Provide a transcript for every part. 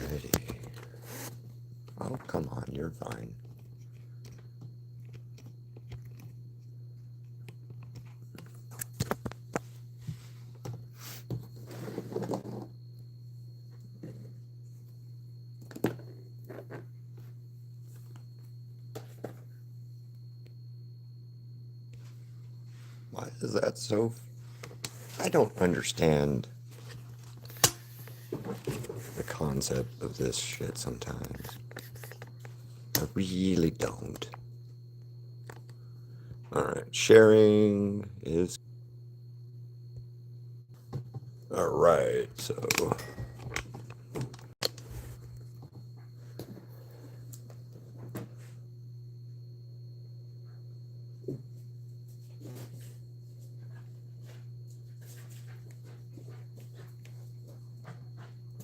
Alrighty. Oh, come on, you're fine. Why is that so? I don't understand the concept of this shit sometimes. I really don't. Alright, sharing is. Alright, so.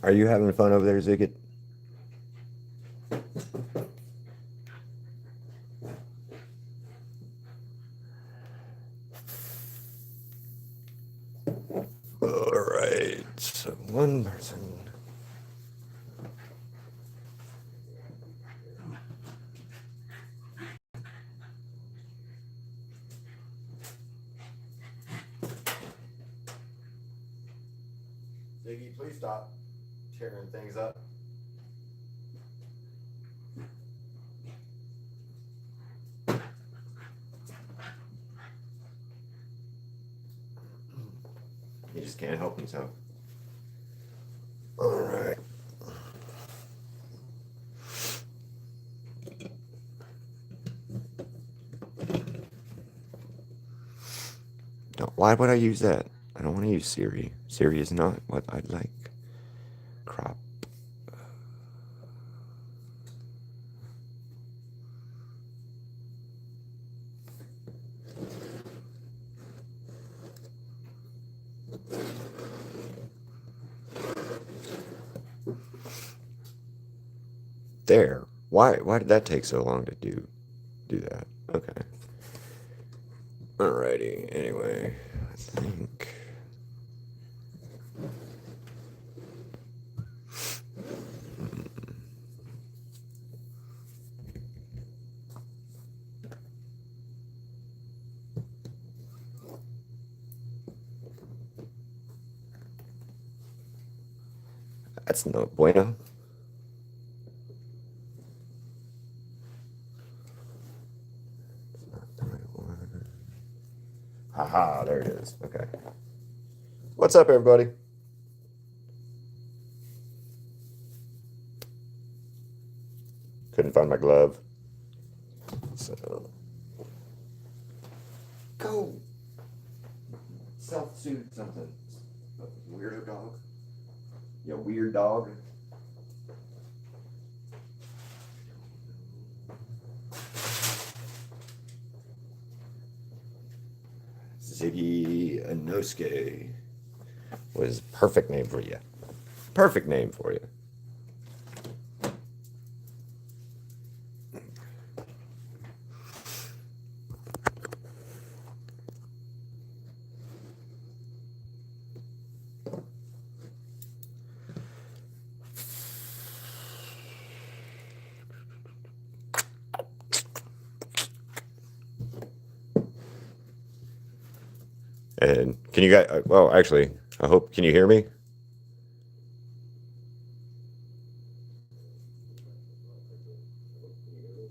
Are you having fun over there, Ziggit? Alright, so one person. Ziggy, please stop tearing things up. He just can't help himself. Alright. No, why would I use that? I don't want to use Siri. Siri is not what I'd like. Crop. There. Why did that take so long to do that? Okay. Alrighty. Anyway, I think. That's no bueno. Haha, there it is. Okay. What's up, everybody? Couldn't find my glove. So. Go. Self-soothe something. Weirdo dog. You weird dog. Ziggy Inosuke was perfect name for you. Perfect name for you. And can you guys, well, actually, I hope, can you hear me?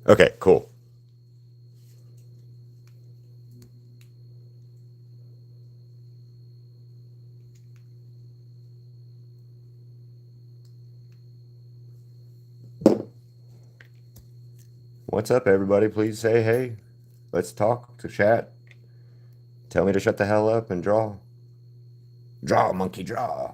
Okay, cool. What's up, everybody? Please say hey. Let's talk to chat. Tell me to shut the hell up and draw. Draw, monkey, draw.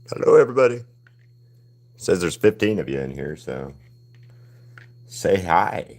Hello, everybody. It says there's 15 of you in here, so say hi.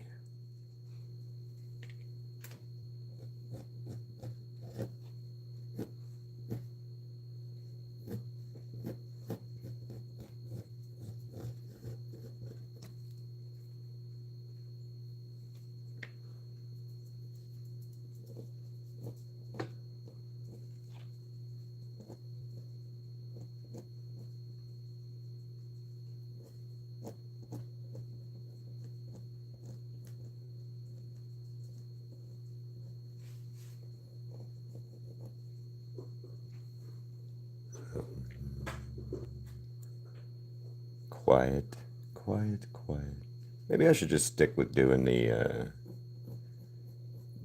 Quiet, quiet, quiet. Maybe I should just stick with doing the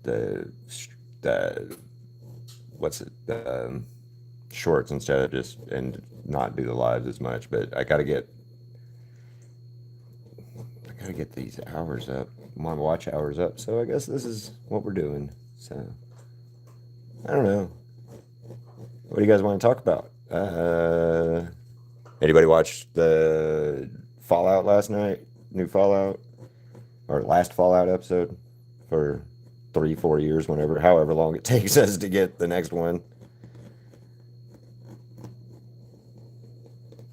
the what's it shorts instead of just and not do the lives as much. But I gotta get these hours up, my watch hours up. So I guess this is what we're doing. So I don't know. What do you guys want to talk about? Anybody watch the Fallout last night? New Fallout or last Fallout episode for 3, 4 years, whenever, however long it takes us to get the next one.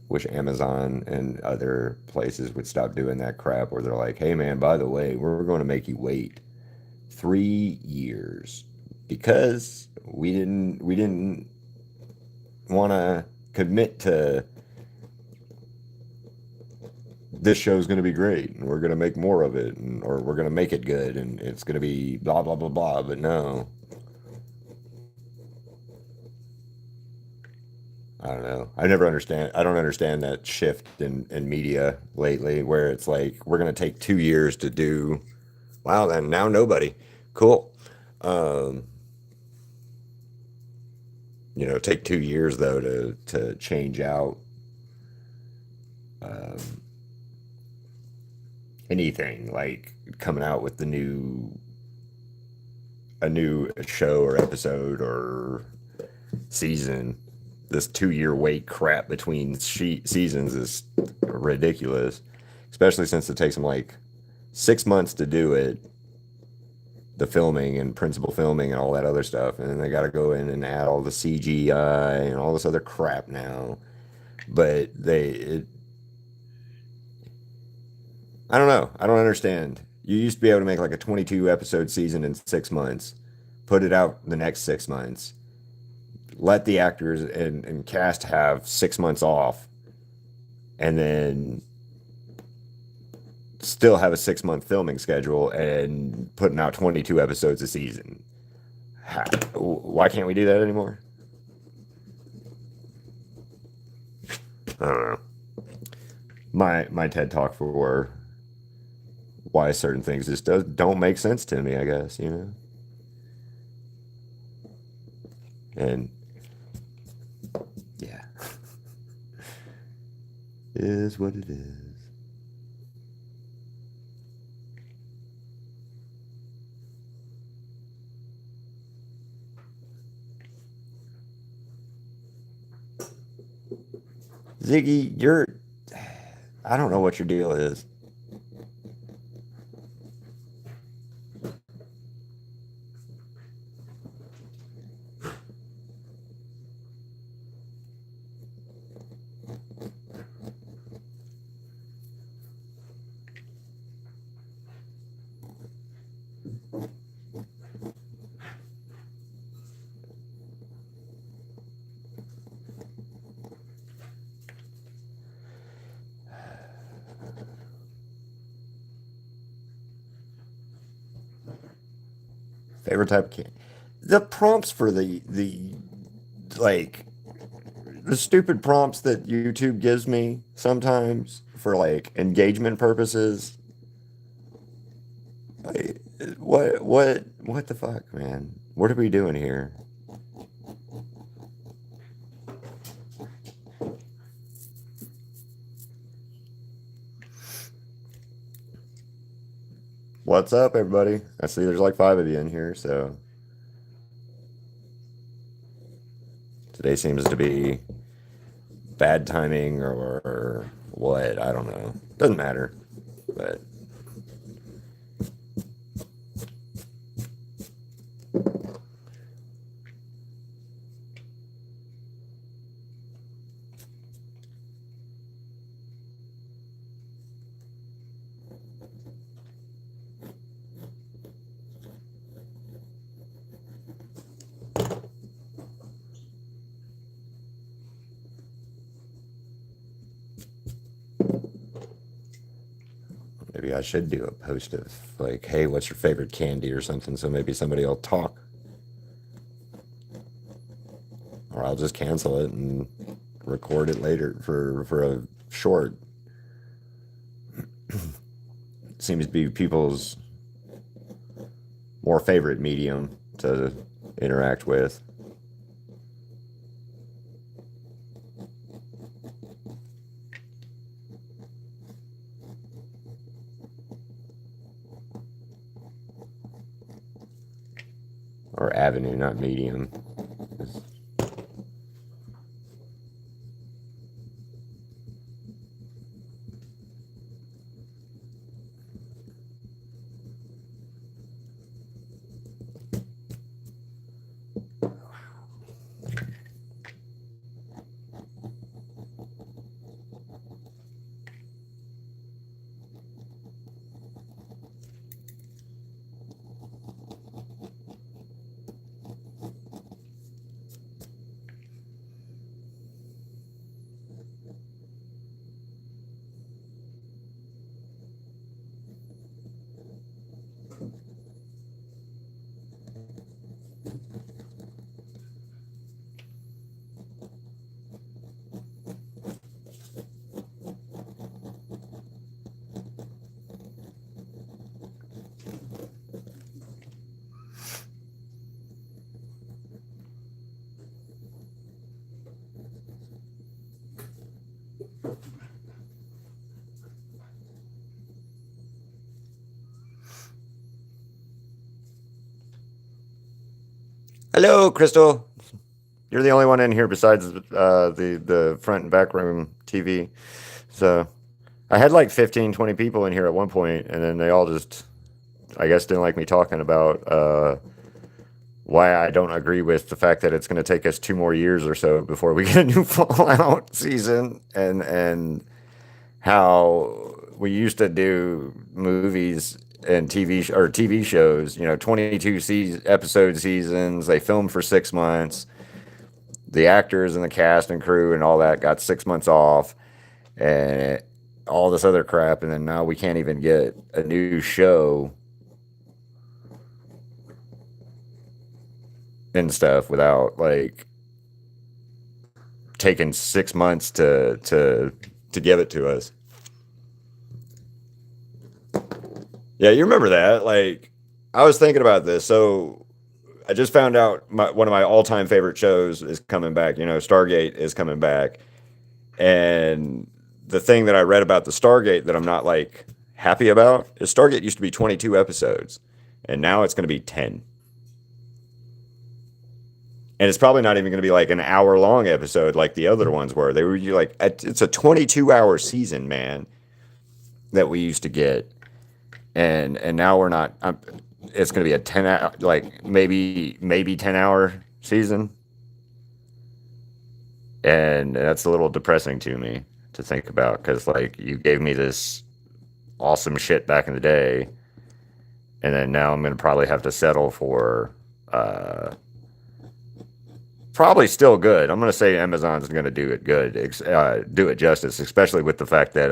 Wish Amazon and other places would stop doing that crap where they're like, hey man, by the way, we're going to make you wait 3 years because we didn't want to commit to this show's going to be great and we're going to make more of it or we're going to make it good and it's going to be blah blah blah blah. But no, I don't know. I don't understand that shift in media lately where it's like we're going to take 2 years to do. Wow, then now nobody. Cool. Um, take 2 years though to change out um, anything like coming out with a new show or episode or season. This 2 year wait crap between seasons is ridiculous, especially since it takes them like 6 months to do it, the filming and principal filming and all that other stuff, and then they got to go in and add all the CGI and all this other crap now. But I don't know. I don't understand. You used to be able to make like a 22 episode season in 6 months, put it out the next 6 months, let the actors and cast have 6 months off, and then still have a 6 month filming schedule and putting out 22 episodes a season. Why can't we do that anymore? I don't know. My TED talk for why certain things just don't make sense to me, I guess. And yeah, is what it is. Ziggy, I don't know what your deal is. Favorite type of candy. The prompts for the like the stupid prompts that YouTube gives me sometimes for like engagement purposes. Like, what the fuck, man? What are we doing here? What's up, everybody? I see there's like 5 of you in here, so today seems to be bad timing or what. I don't know. Doesn't matter. But maybe I should do a post of like, hey, what's your favorite candy or something, so maybe somebody will talk. Or I'll just cancel it and record it later for a short. Seems to be people's more favorite medium to interact with. Or avenue, not medium. Hello, Crystal. You're the only one in here besides the front and back room TV. So I had like 15, 20 people in here at one point, and then they all just, I guess, didn't like me talking about why I don't agree with the fact that it's going to take us 2 more years or so before we get a new Fallout season, and how we used to do movies and TV shows, 22 episode seasons. They filmed for 6 months. The actors and the cast and crew and all that got 6 months off, and all this other crap, and then now we can't even get a new show and stuff without like taking 6 months to give it to us. Yeah, you remember that? Like, I was thinking about this. So I just found out one of my all-time favorite shows is coming back. Stargate is coming back, and the thing that I read about the Stargate that I'm not like happy about is Stargate used to be 22 episodes, and now it's going to be 10. And it's probably not even going to be like an hour-long episode like the other ones were. They were like, it's a 22-hour season, man, that we used to get. And now we're not. It's going to be a 10-hour, like maybe 10-hour season, and that's a little depressing to me to think about, because like you gave me this awesome shit back in the day, and then now I'm going to probably have to settle for probably still good. I'm going to say Amazon's going to do it good, do it justice, especially with the fact that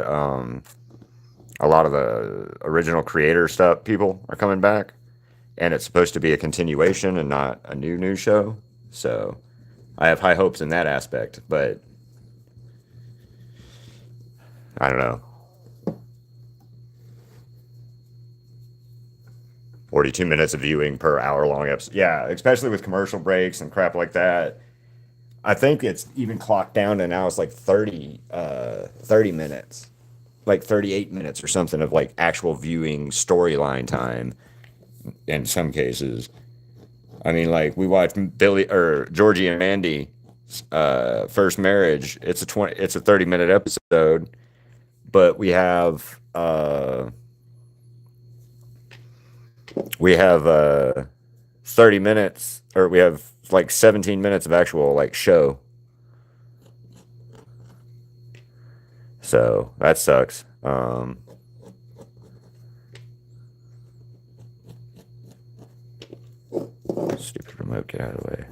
a lot of the original creator stuff people are coming back, and it's supposed to be a continuation and not a new show. So I have high hopes in that aspect, but I don't know. 42 minutes of viewing per hour-long episode. Yeah, especially with commercial breaks and crap like that. I think it's even clocked down to now it's like 30 minutes. Like 38 minutes or something of like actual viewing storyline time in some cases. I mean, like we watched Billy or Georgie and Mandy first marriage. It's a 30-minute episode, but we have 30 minutes, or we have like 17 minutes of actual like show. So that sucks. Stupid remote, get out of the way.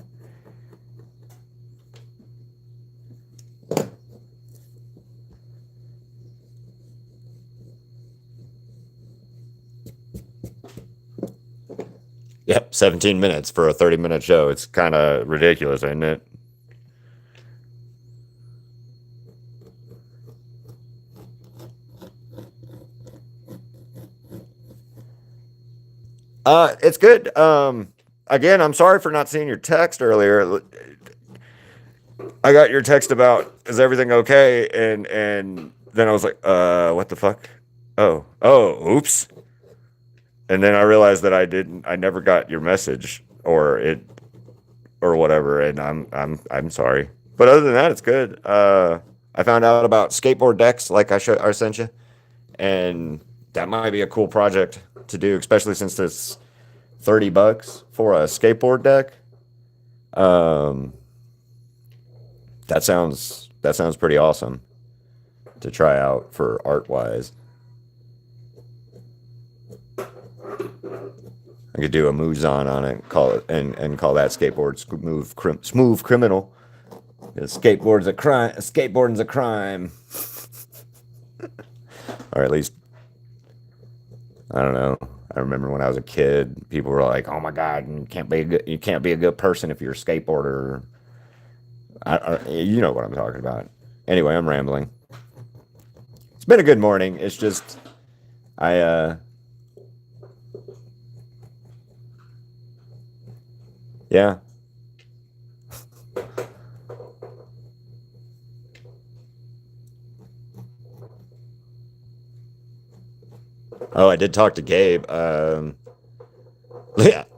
Yep, 17 minutes for a 30-minute show. It's kind of ridiculous, isn't it? It's good. Again, I'm sorry for not seeing your text earlier. I got your text about is everything okay, and then I was like, what the fuck? Oops. And then I realized that I never got your message or whatever, and I'm sorry. But other than that, it's good. I found out about skateboard decks, like I sent you, and that might be a cool project to do, especially since it's $30 for a skateboard deck. Um, that sounds pretty awesome to try out for art wise. I could do a Muzan on it, call it and call that skateboard smooth criminal. Skateboard's a crime. Skateboarding's a crime, or at least I don't know. I remember when I was a kid, people were like, "Oh my God, you can't be a good person if you're a skateboarder." You know what I'm talking about. Anyway, I'm rambling. It's been a good morning. It's just I yeah. Oh, I did talk to Gabe. Yeah,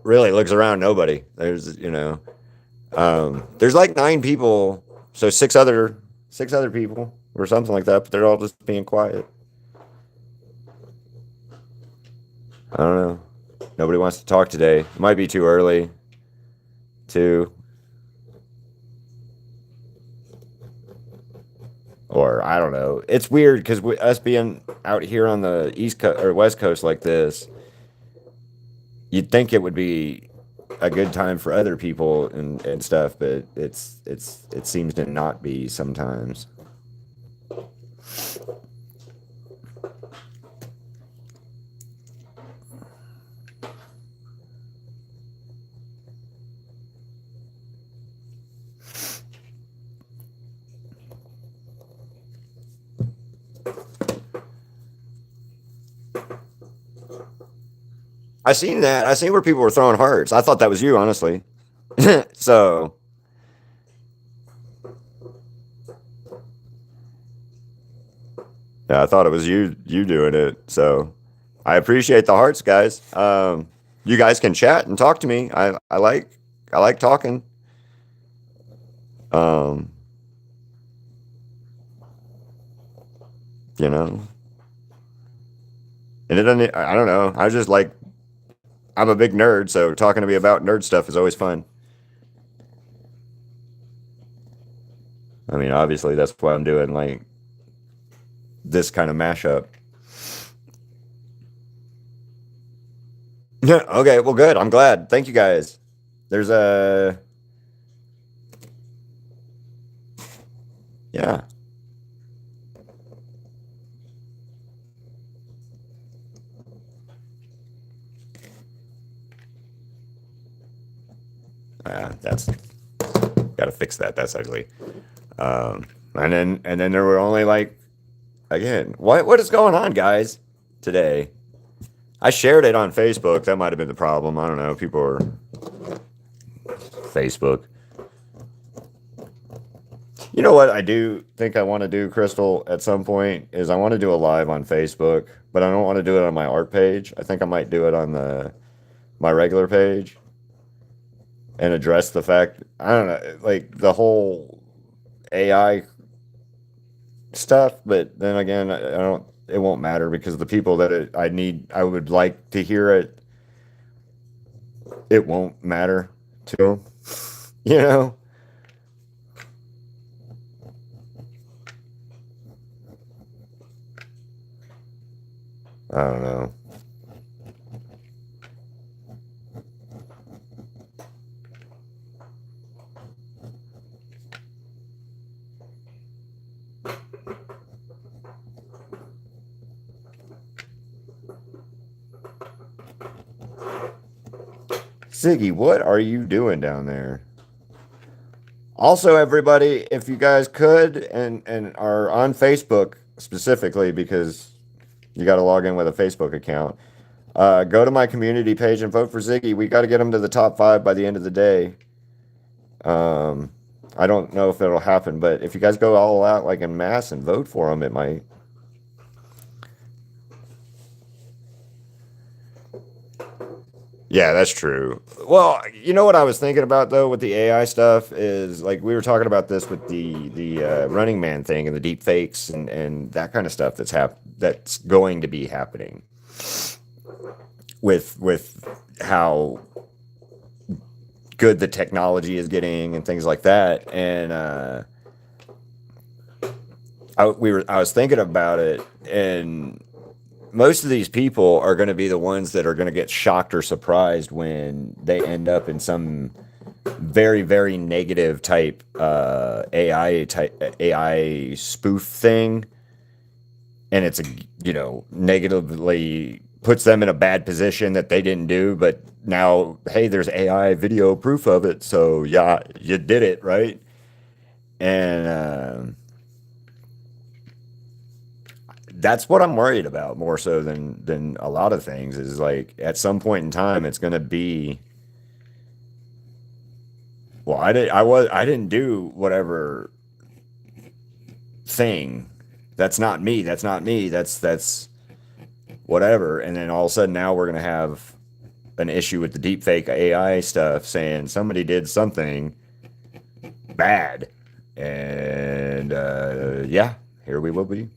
really looks around, nobody. There's like 9 people, so six other people or something like that, but they're all just being quiet. I don't know. Nobody wants to talk today. It might be too early, too, or I don't know. It's weird because us being out here on the East Coast or West Coast like this, you'd think it would be a good time for other people and stuff, but it seems to not be sometimes. I seen that. I seen where people were throwing hearts. I thought that was you, honestly. So yeah, I thought it was you doing it. So I appreciate the hearts, guys. You guys can chat and talk to me. I like talking. Um, you know, and it doesn't. I don't know. I just like I'm a big nerd, so talking to me about nerd stuff is always fun. I mean, obviously that's why I'm doing like this kind of mashup. Yeah. Okay. Well, good. I'm glad. Thank you, guys. There's a yeah. That's got to fix that. That's ugly. And then there were only like again. What is going on, guys? Today, I shared it on Facebook. That might have been the problem. I don't know. People are Facebook. You know what I do think I want to do, Crystal, at some point is I want to do a live on Facebook, but I don't want to do it on my art page. I think I might do it on the my regular page. and address the fact, I don't know, like the whole AI stuff. But then again, I don't. It won't matter because the people that I would like to hear it, it won't matter to them. You know, I don't know. Ziggy, what are you doing down there? Also, everybody, if you guys could and are on Facebook specifically, because you got to log in with a Facebook account, go to my community page and vote for Ziggy. We got to get him to the top 5 by the end of the day. Um, I don't know if it'll happen, but if you guys go all out like en masse and vote for him, it might. Yeah, that's true. Well, you know what I was thinking about though with the AI stuff is like we were talking about this with the Running Man thing and the deep fakes and that kind of stuff that's going to be happening with how good the technology is getting and things like that. And I was thinking about it, and most of these people are going to be the ones that are going to get shocked or surprised when they end up in some very very negative type AI spoof thing, and it's a negatively puts them in a bad position that they didn't do, but now hey, there's AI video proof of it, so yeah, you did it right. And that's what I'm worried about more so than a lot of things is like at some point in time it's going to be well, I didn't do whatever thing. That's not me. That's not me. That's whatever. And then all of a sudden now we're gonna have an issue with the deepfake AI stuff saying somebody did something bad. And yeah, here we will be.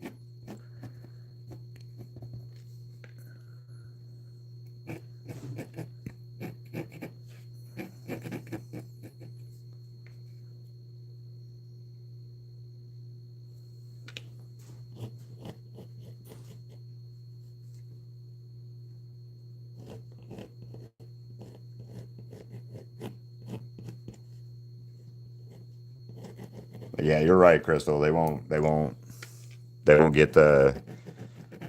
Yeah, you're right, Crystal. They won't get the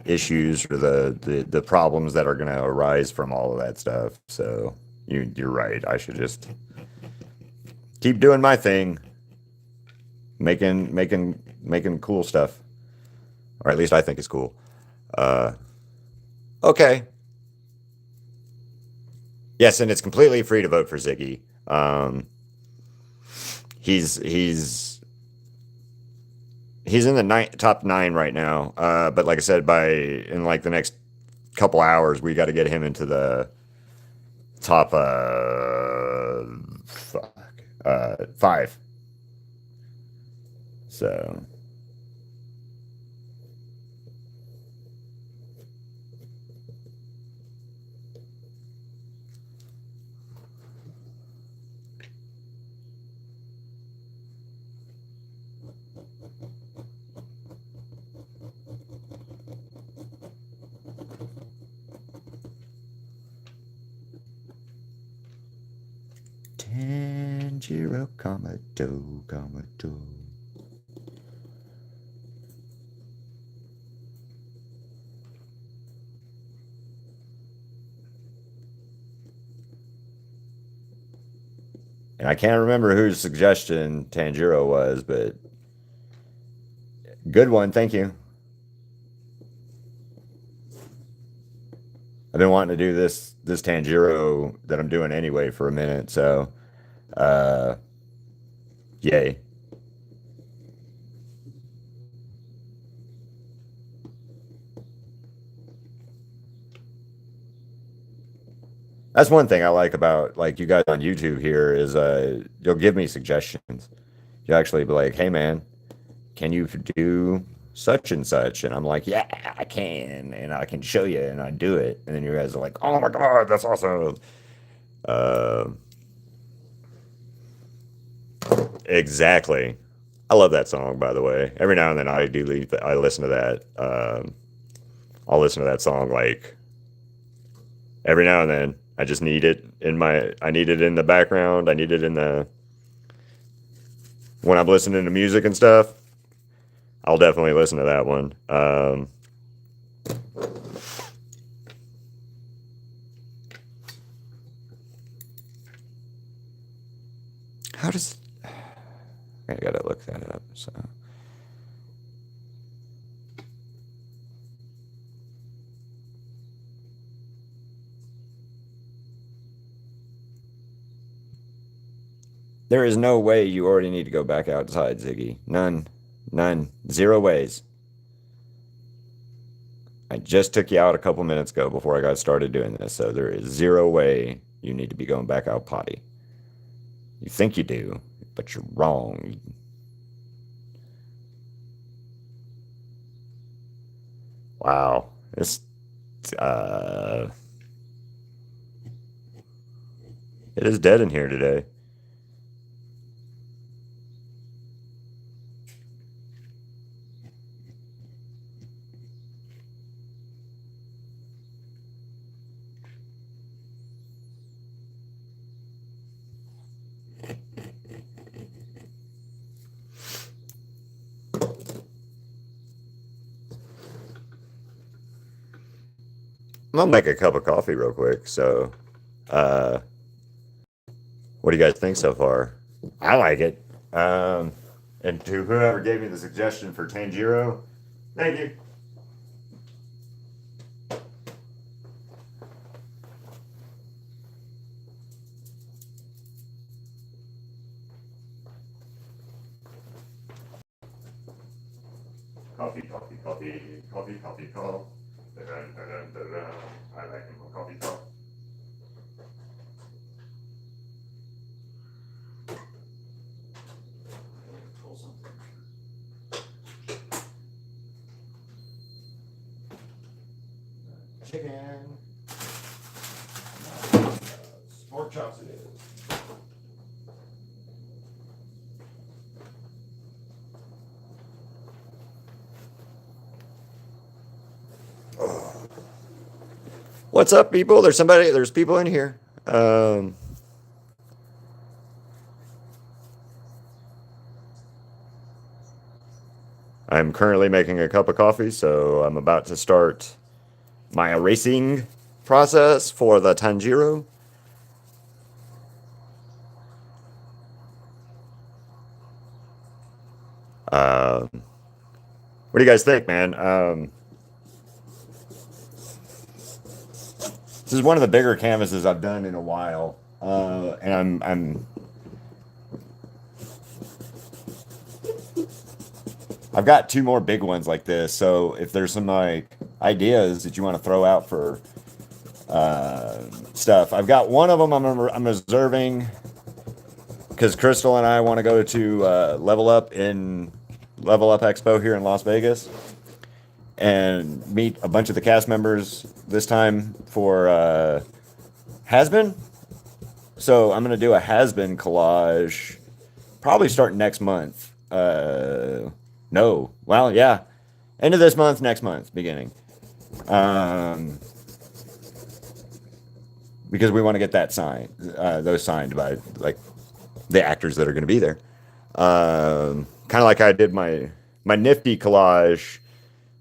issues or the problems that are going to arise from all of that stuff. So you're right. I should just keep doing my thing, making cool stuff, or at least I think it's cool. Uh, okay. Yes, and it's completely free to vote for Ziggy. He's he's in the top 9 right now. But like I said, by in like the next couple hours, we got to get him into the top fuck, 5. So Tanjiro Kamado Kamado. And I can't remember whose suggestion Tanjiro was, but good one. Thank you. I've been wanting to do this Tanjiro that I'm doing anyway for a minute, so uh yay. That's one thing I like about like you guys on YouTube here is you'll give me suggestions. You actually be like, "Hey man, can you do such and such?" And I'm like, "Yeah, I can, and I can show you," and I do it. And then you guys are like, "Oh my God, that's awesome." Uh, exactly. I love that song, by the way. Every now and then I listen to that. I'll listen to that song like every now and then. I just need it in my. I need it in the background. I need it in the when I'm listening to music and stuff. I'll definitely listen to that one. How does I gotta look that up. So there is no way you already need to go back outside, Ziggy. None, none, zero ways. I just took you out a couple minutes ago before I got started doing this, so there is zero way you need to be going back out potty. You think you do, but you're wrong. Wow, uh, it is dead in here today. I'm gonna make a cup of coffee real quick. So, uh, what do you guys think so far? I like it. And to whoever gave me the suggestion for Tanjiro, thank you. Coffee, coffee, coffee, coffee, coffee, coffee. I like coffee, coffee. Chicken. Pork chops it is. What's up, people? There's people in here. I'm currently making a cup of coffee, so I'm about to start my erasing process for the Tanjiro. What do you guys think, man? This is one of the bigger canvases I've done in a while, and I've got two more big ones like this. So if there's some like ideas that you want to throw out for stuff, I've got one of them I'm reserving because Crystal and I want to go to Level Up Expo here in Las Vegas and meet a bunch of the cast members this time for Has Been. So I'm gonna do a Has Been collage, probably starting next month. No, well, yeah, end of this month, next month, beginning. Um, because we want to get that signed, those signed by like the actors that are going to be there. Kind of like I did my Nifty collage.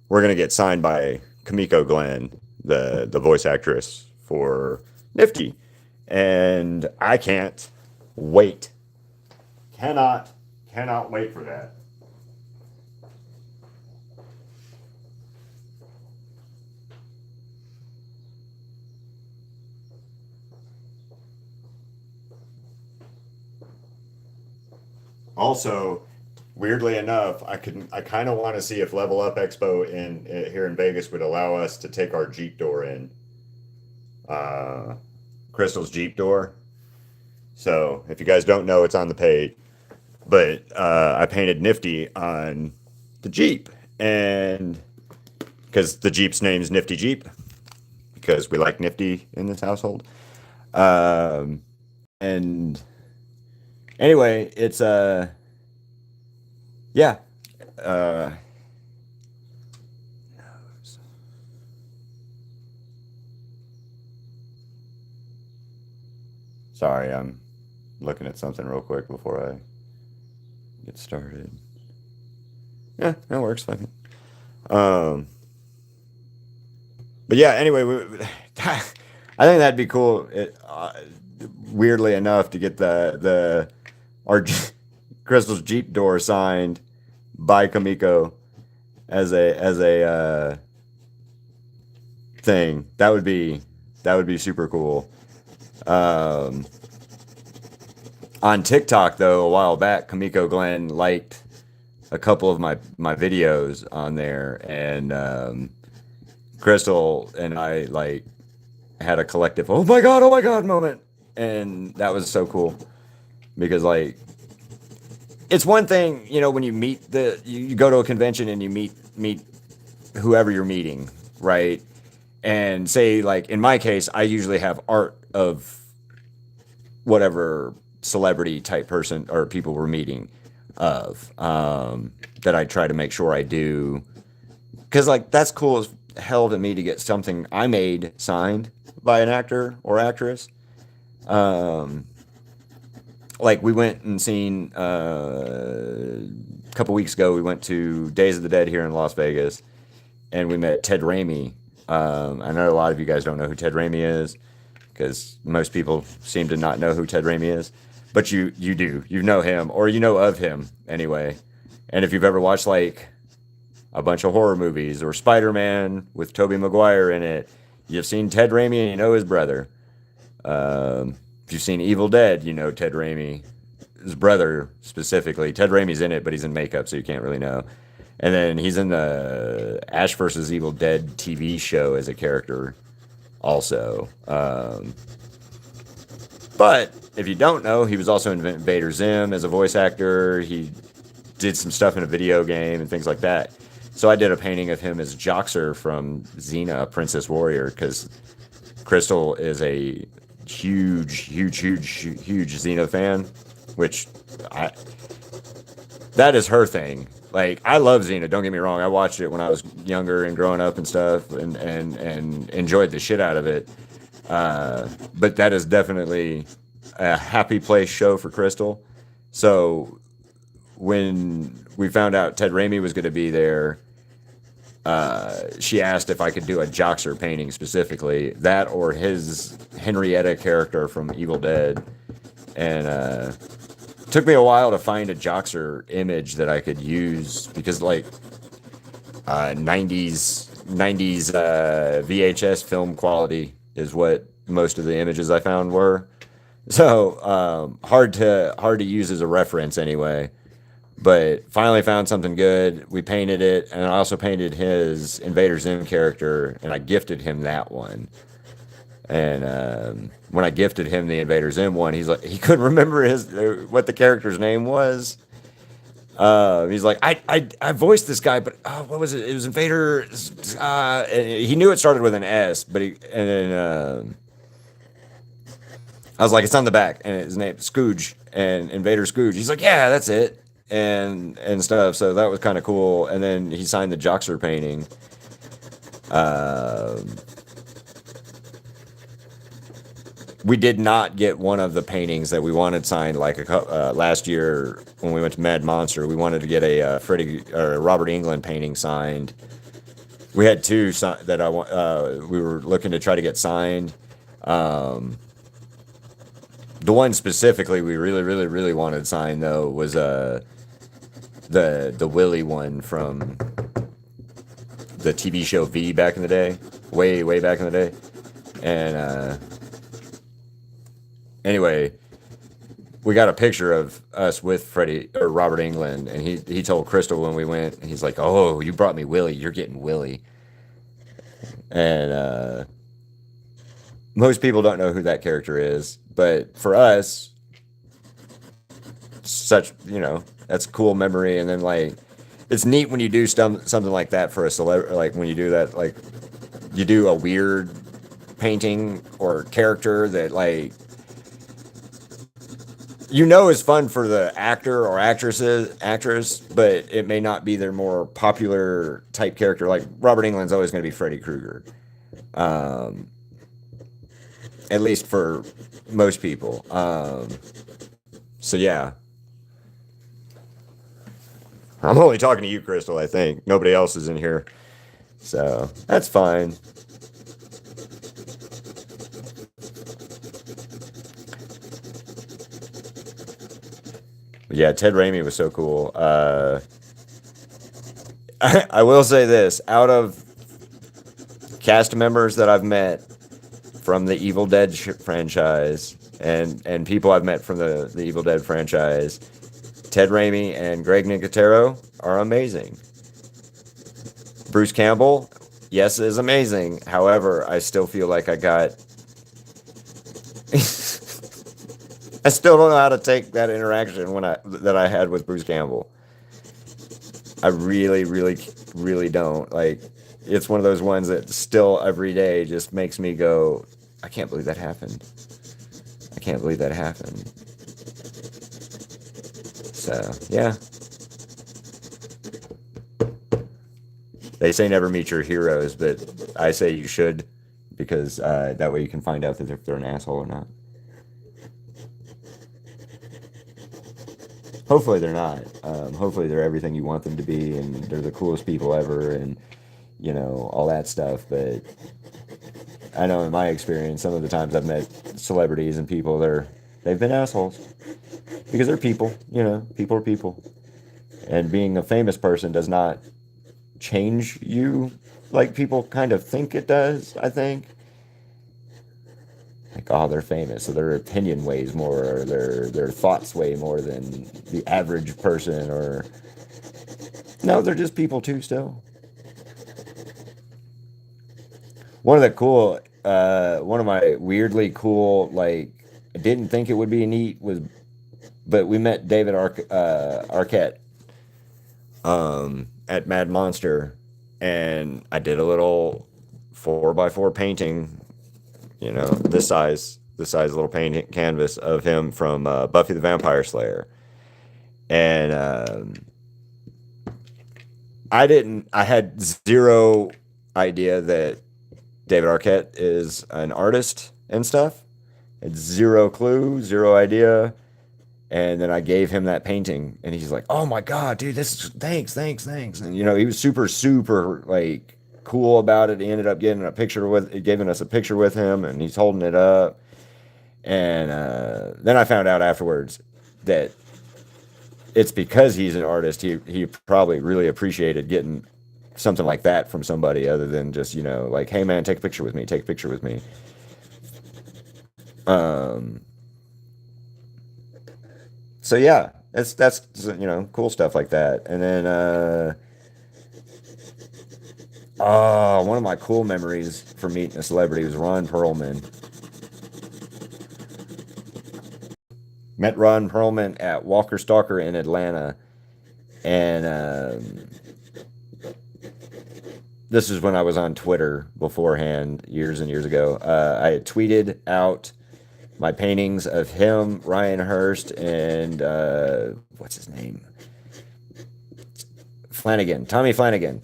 We're going to get signed by Kamiko Glenn, the voice actress for Nifty, and I can't wait. Cannot cannot wait for that. Also, weirdly enough, I kind of want to see if Level Up Expo here in Vegas would allow us to take our Jeep door in. Uh, Crystal's Jeep door. So if you guys don't know, it's on the page. But I painted Nifty on the Jeep, and because the Jeep's name's Nifty Jeep, because we like Nifty in this household. Um, and anyway, it's yeah. Uh, Sorry, I'm looking at something real quick before I get started. Yeah, that works. Fine. Um, but yeah, anyway, I think that'd be cool. Weirdly enough, to get our Crystal's Jeep door signed by Kamiko as a thing. That would be super cool. Um, on TikTok though, a while back, Kamiko Glenn liked a couple of my videos on there, and Crystal and I like had a collective oh my god moment, and that was so cool because like it's one thing, when you meet you go to a convention and you meet whoever you're meeting, right? And say, like in my case, I usually have art of whatever celebrity type person or people we're meeting of, that I try to make sure I do, because like that's cool as hell to me to get something I made signed by an actor or actress. Um, like we went and seen a couple weeks ago. We went to Days of the Dead here in Las Vegas, and we met Ted Raimi. I know a lot of you guys don't know who Ted Raimi is because most people seem to not know who Ted Raimi is, but you do. You know him, or you know of him anyway. And if you've ever watched like a bunch of horror movies or Spider-Man with Tobey Maguire in it, you've seen Ted Raimi and you know his brother. If you've seen Evil Dead, you know Ted Raimi, his brother specifically. Ted Raimi's in it, but he's in makeup, so you can't really know. And then he's in the Ash versus Evil Dead TV show as a character also. But if you don't know, he was also in Invader Zim as a voice actor. He did some stuff in a video game and things like that. So I did a painting of him as Joxer from Xena, Princess Warrior, because Crystal is a huge Xena fan, which that is her thing. Like, I love Xena, don't get me wrong. I watched it when I was younger and growing up and stuff, and enjoyed the shit out of it. But that is definitely a happy place show for Crystal. So when we found out Ted Raimi was going to be there, she asked if I could do a Joxer painting specifically, that or his Henrietta character from Evil Dead. And it took me a while to find a Joxer image that I could use because like 90s VHS film quality is what most of the images I found were. So hard to use as a reference anyway. But finally found something good. We painted it, and I also painted his Invader Zim character, and I gifted him that one. And when I gifted him the Invader Zim one, he's like, he couldn't remember what the character's name was. He's like, I voiced this guy, but what was it? It was Invader. He knew it started with an S, but and then I was like, it's on the back, and his name Scooge, and Invader Scooge. He's like, yeah, that's it. And stuff. So that was kind of cool. And then he signed the Joxer painting. We did not get one of the paintings that we wanted signed. Like last year when we went to Mad Monster, we wanted to get a Freddie or Robert Englund painting signed. We had two that we were looking to try to get signed. The one specifically we really wanted signed though was the Willy one from the TV show V back in the day, way back in the day. And anyway, we got a picture of us with Freddie or Robert Englund, and he told Crystal when we went, and he's like, "Oh, you brought me Willie. You're getting Willie." And most people don't know who that character is, but for us, such that's a cool memory. And then like, it's neat when you do something like that for a celebrity. Like when you do that, like you do a weird painting or character that like is fun for the actor or actress, but it may not be their more popular type character. Like Robert Englund's always going to be Freddy Krueger, um, at least for most people. So yeah, I'm only talking to you, Crystal. I think nobody else is in here, so that's fine. Yeah, Ted Raimi was so cool. I will say this: out of cast members that I've met from the Evil Dead franchise, and people I've met from the Evil Dead franchise, Ted Raimi and Greg Nicotero are amazing. Bruce Campbell, yes, is amazing. However, I still feel like I got. I still don't know how to take that interaction that I had with Bruce Campbell. I really, really, really don't. Like, it's one of those ones that still every day just makes me go, I can't believe that happened. I can't believe that happened. So, yeah. They say never meet your heroes, but I say you should, because that way you can find out that if they're an asshole or not. Hopefully they're not. Hopefully they're everything you want them to be, and they're the coolest people ever, and all that stuff. But I know in my experience, some of the times I've met celebrities and people, they've been assholes because they're people. People are people, and being a famous person does not change you like people kind of think it does. I think like, oh, they're famous, so their opinion weighs more, or their thoughts weigh more than the average person. Or no, they're just people too still. One of my weirdly cool, like, I didn't think it would be neat, but we met David Arquette at Mad Monster, and I did a little 4x4 painting, this size little painting canvas of him from Buffy the Vampire Slayer. And I had zero idea that David Arquette is an artist and stuff. Had zero clue, zero idea. And then I gave him that painting, and he's like, "Oh my God, dude, thanks, thanks, thanks." And he was super, super like cool about it. He ended up giving us a picture with him, and he's holding it up. And then I found out afterwards that it's because he's an artist. He probably really appreciated getting something like that from somebody other than just like, "Hey man, take a picture with me. Take a picture with me." Um. So yeah, that's cool stuff like that. And then one of my cool memories for meeting a celebrity was Ron Perlman. Met Ron Perlman at Walker Stalker in Atlanta, and this is when I was on Twitter beforehand, years and years ago. I had tweeted out my paintings of him, Ryan Hurst, and what's his name? Flanagan, Tommy Flanagan.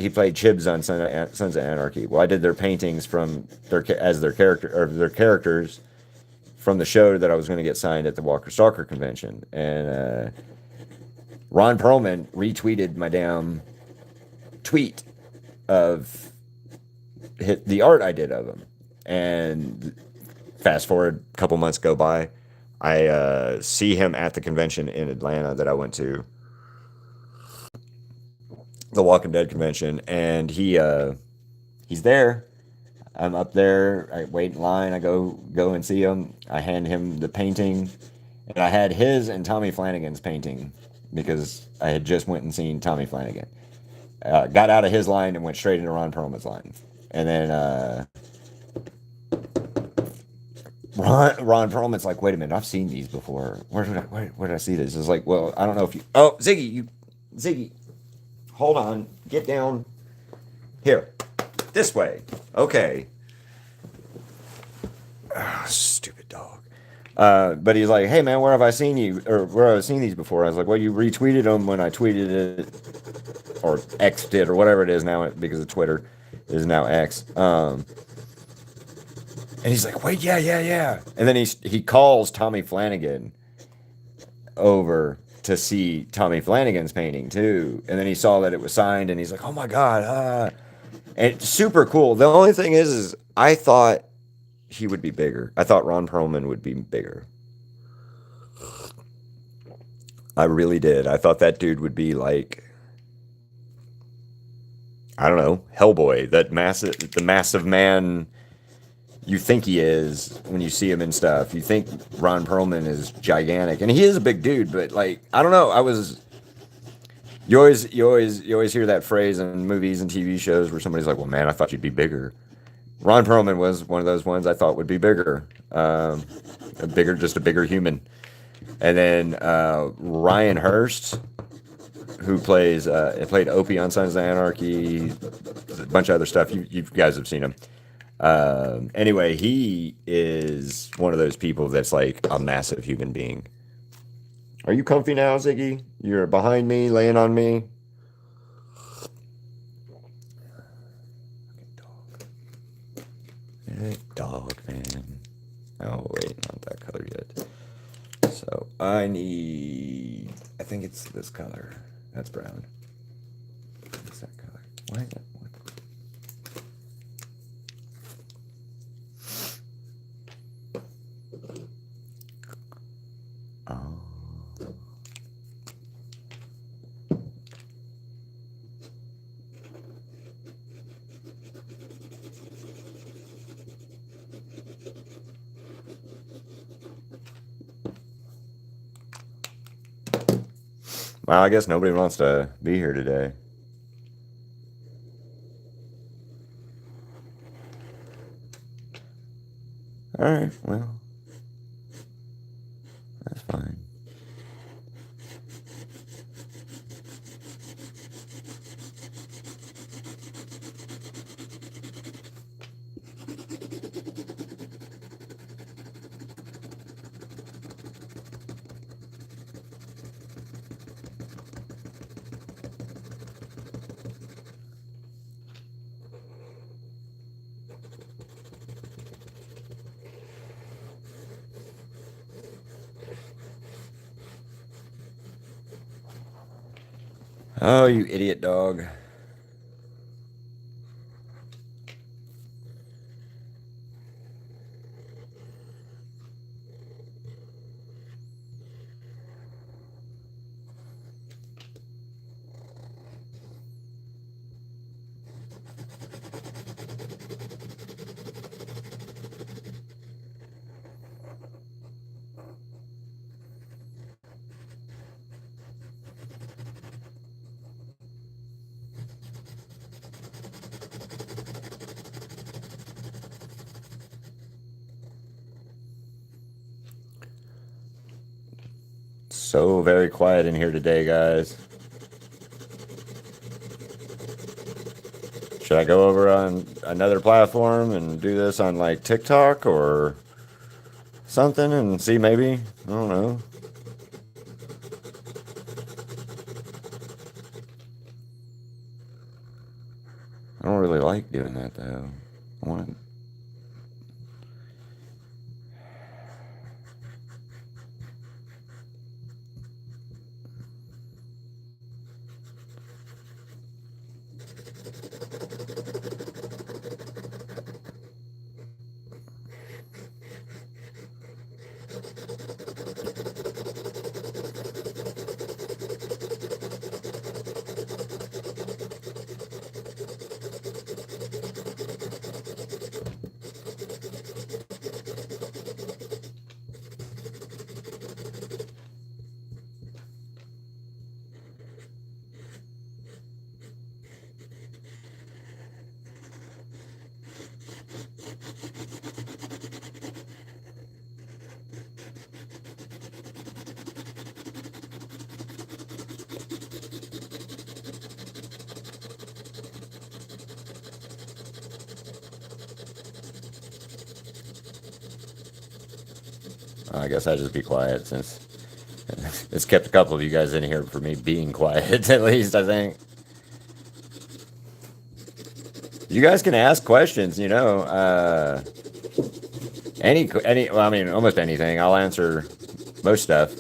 He played Chibs on Sons of Anarchy. Well, I did their paintings from their characters from the show that I was going to get signed at the Walker Stalker convention. And Ron Perlman retweeted my damn tweet of the art I did of him. And fast forward a couple months go by, I see him at the convention in Atlanta that I went to, the Walking Dead convention, and he's there. I'm up there. I wait in line. I go and see him. I hand him the painting, and I had his and Tommy Flanagan's painting because I had just went and seen Tommy Flanagan. Got out of his line and went straight into Ron Perlman's line, and then Ron Perlman's like, wait a minute, I've seen these before. Where did I see this? It's like, well, I don't know if you. Oh, Ziggy, hold on, get down here, this way. Okay. Oh, stupid dog. But he's like, hey man, where have I seen you, or where have I seen these before? I was like, well, you retweeted them when I tweeted it, or X did, or whatever it is now because of Twitter is now X. And he's like, wait, yeah. And then he calls Tommy Flanagan over to see Tommy Flanagan's painting too. And then he saw that it was signed, and he's like, oh my god, and it's super cool. The only thing is I thought he would be bigger. I thought Ron Perlman would be bigger. I really did. I thought that dude would be like, I don't know, Hellboy, the massive man you think he is when you see him and stuff. You think Ron Perlman is gigantic, and he is a big dude. But like, I don't know. You always hear that phrase in movies and TV shows where somebody's like, "Well, man, I thought you'd be bigger." Ron Perlman was one of those ones I thought would be bigger, just a bigger human. And then Ryan Hurst, who played Opie on Sons of Anarchy, a bunch of other stuff. You guys have seen him. Anyway, he is one of those people that's like a massive human being. Are you comfy now, Ziggy? You're behind me, laying on me. Hey, dog, man. Oh, wait, not that color yet. So I think it's this color. That's brown. What's that color? Why is that? Oh. Well, I guess nobody wants to be here today. All right, well, that's fine. Oh, you idiot dog. So very quiet in here today, guys. Should I go over on another platform and do this on like TikTok or something and see maybe? I don't know. I don't really like doing that though. I want I guess I'll just be quiet since it's kept a couple of you guys in here for me being quiet, at least, I think. You guys can ask questions, you know. Well, I mean, almost anything. I'll answer most stuff.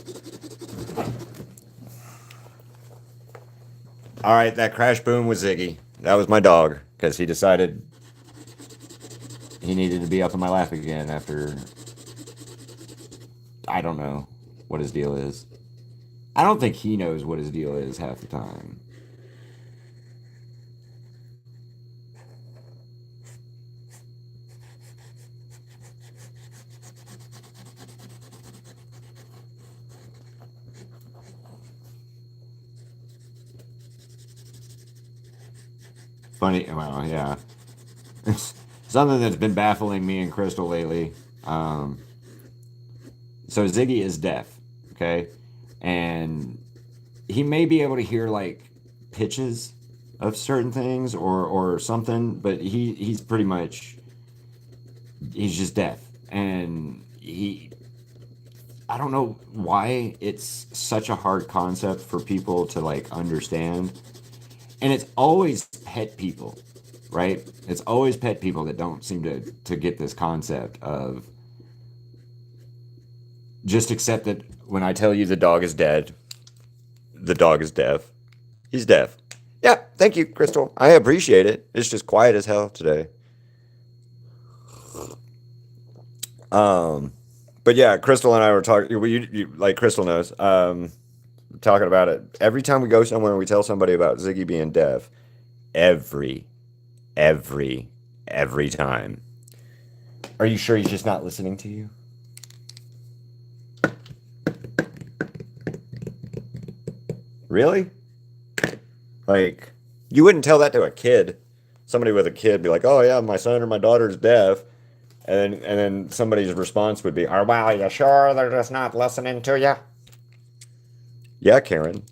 All right, that crash boom was Ziggy. That was my dog because he decided he needed to be up in my lap again after I don't know what his deal is. I don't think he knows what his deal is half the time. Funny, well, yeah. Something that's been baffling me and Crystal lately. Um, so Ziggy is deaf, okay, and he may be able to hear like pitches of certain things or something, but he's pretty much he's just deaf, and he I don't know why it's such a hard concept for people to like understand. And it's always pet people, right? It's always pet people that don't seem to get this concept of just accept that when I tell you the dog is dead, the dog is deaf. He's deaf. Yeah, thank you, Crystal. I appreciate it. It's just quiet as hell today. Um, but yeah, Crystal and I were talking. Well, like Crystal knows. Talking about it every time we go somewhere and we tell somebody about Ziggy being deaf. Every, every, every time. Are you sure he's just not listening to you? Really? Like, you wouldn't tell that to a kid. Somebody with a kid be like, "Oh yeah, my son or my daughter's deaf," and then somebody's response would be, "Oh wow, you sure they're just not listening to you?" Yeah, Karen.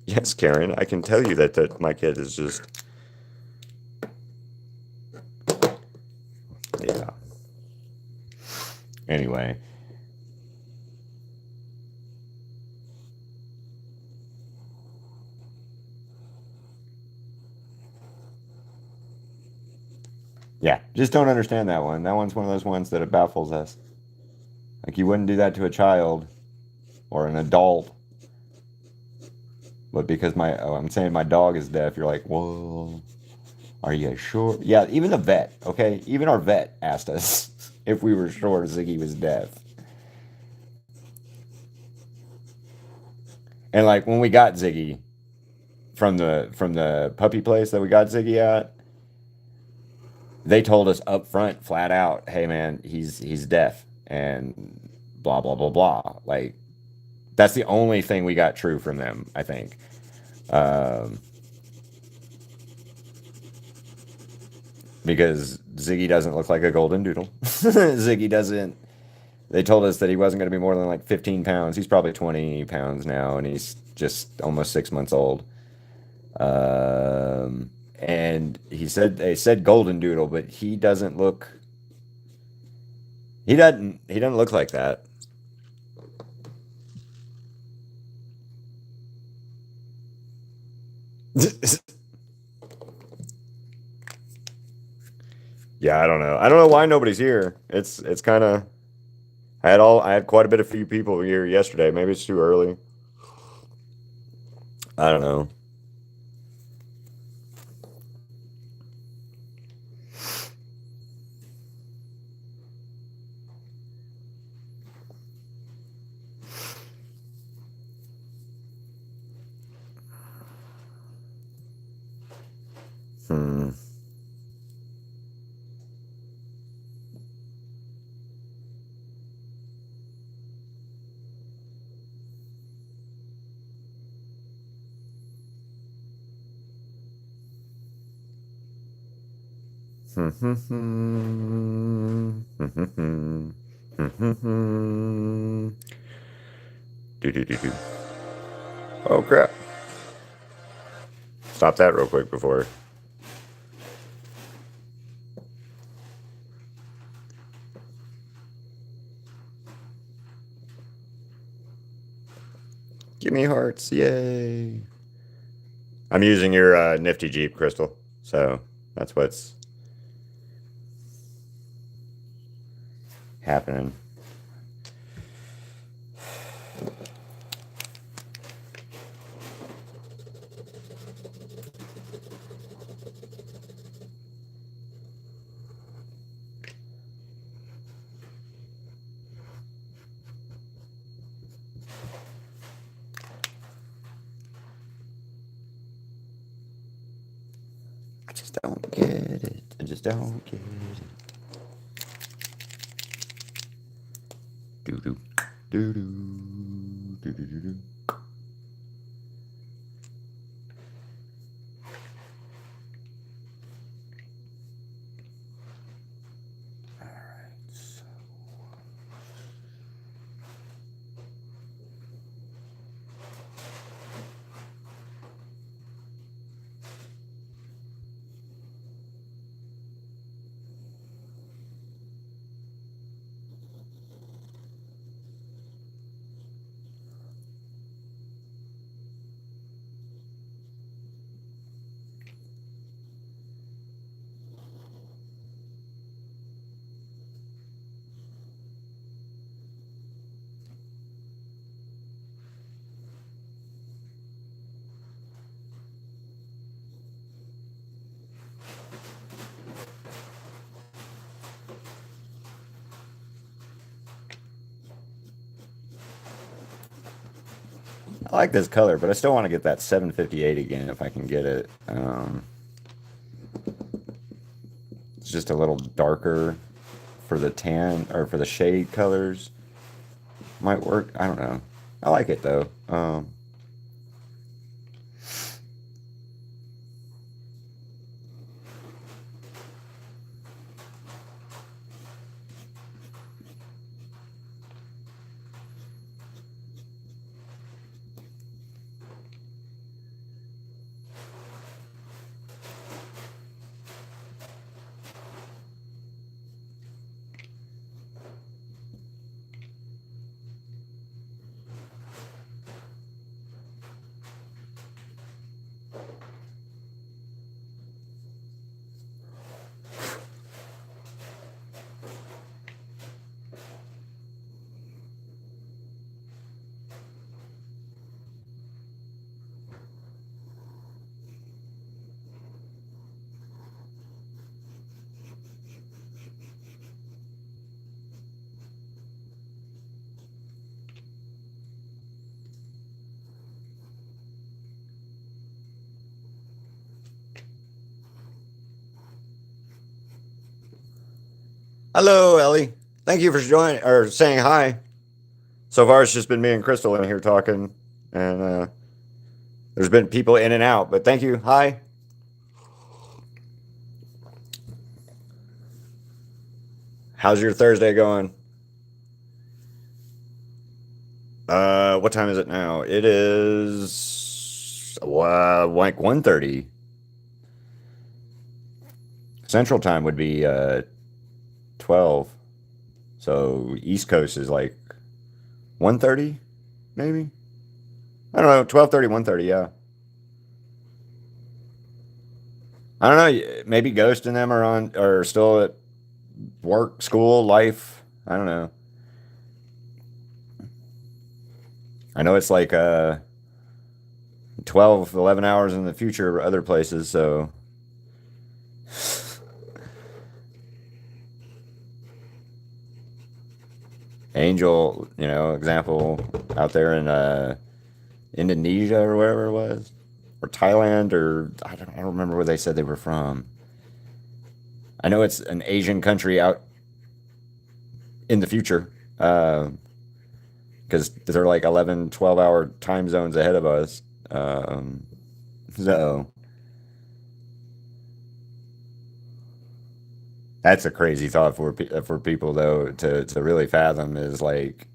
Yes, Karen. I can tell you that my kid is just yeah. Anyway. Yeah, just don't understand that one. That one's one of those ones that it baffles us. Like you wouldn't do that to a child or an adult, but because I'm saying my dog is deaf, you're like, whoa, are you sure? Yeah, even the vet, okay? Even our vet asked us if we were sure Ziggy was deaf. And like when we got Ziggy from the puppy place that we got Ziggy at, they told us up front, flat out, hey man, he's deaf and blah blah blah blah. Like that's the only thing we got true from them, I think. Um, because Ziggy doesn't look like a golden doodle. Ziggy doesn't. They told us that he wasn't going to be more than like 15 pounds. He's probably 20 pounds now, and he's just almost 6 months old. And they said golden doodle, but he doesn't look like that. Yeah, I don't know. I don't know why nobody's here. It's kind of I had quite a bit of few people here yesterday. Maybe it's too early. I don't know. Hmm. Do do do do. Oh crap! Stop that real quick before. Give me hearts. Yay. I'm using your nifty Jeep, Crystal. So that's what's happening. I just don't get it. I just don't get it. Doo doo. Doo doo. Doo doo doo doo. I like this color, but I still want to get that 758 again if I can get it. It's just a little darker for the tan or for the shade colors. Might work. I don't know. I like it though. Hello, Ellie. Thank you for joining or saying hi. So far, it's just been me and Crystal in here talking, and there's been people in and out. But thank you. Hi. How's your Thursday going? What time is it now? It is like 1:30. Central time would be 12. So East Coast is like 1:30, maybe. I don't know. 12:30, 1:30. Yeah. I don't know. Maybe Ghost and them are still at work, school, life. I don't know. I know it's like 12, 11 hours in the future other places. So Angel, example out there in Indonesia or wherever it was, or Thailand, or I don't remember where they said they were from. I know it's an Asian country out in the future because they're like 11, 12-hour time zones ahead of us. So that's a crazy thought for people though to really fathom is like,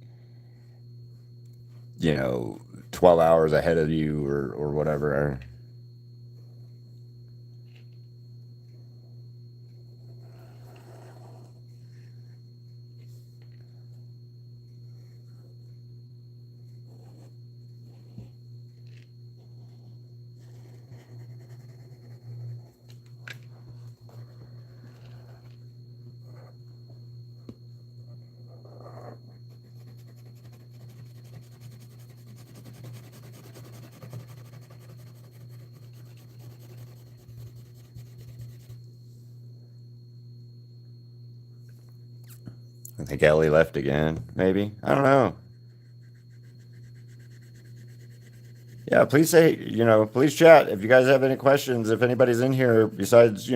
you know, 12 hours ahead of you or whatever. I think Ellie left again. Maybe, I don't know. Yeah, please say, please chat if you guys have any questions. If anybody's in here besides,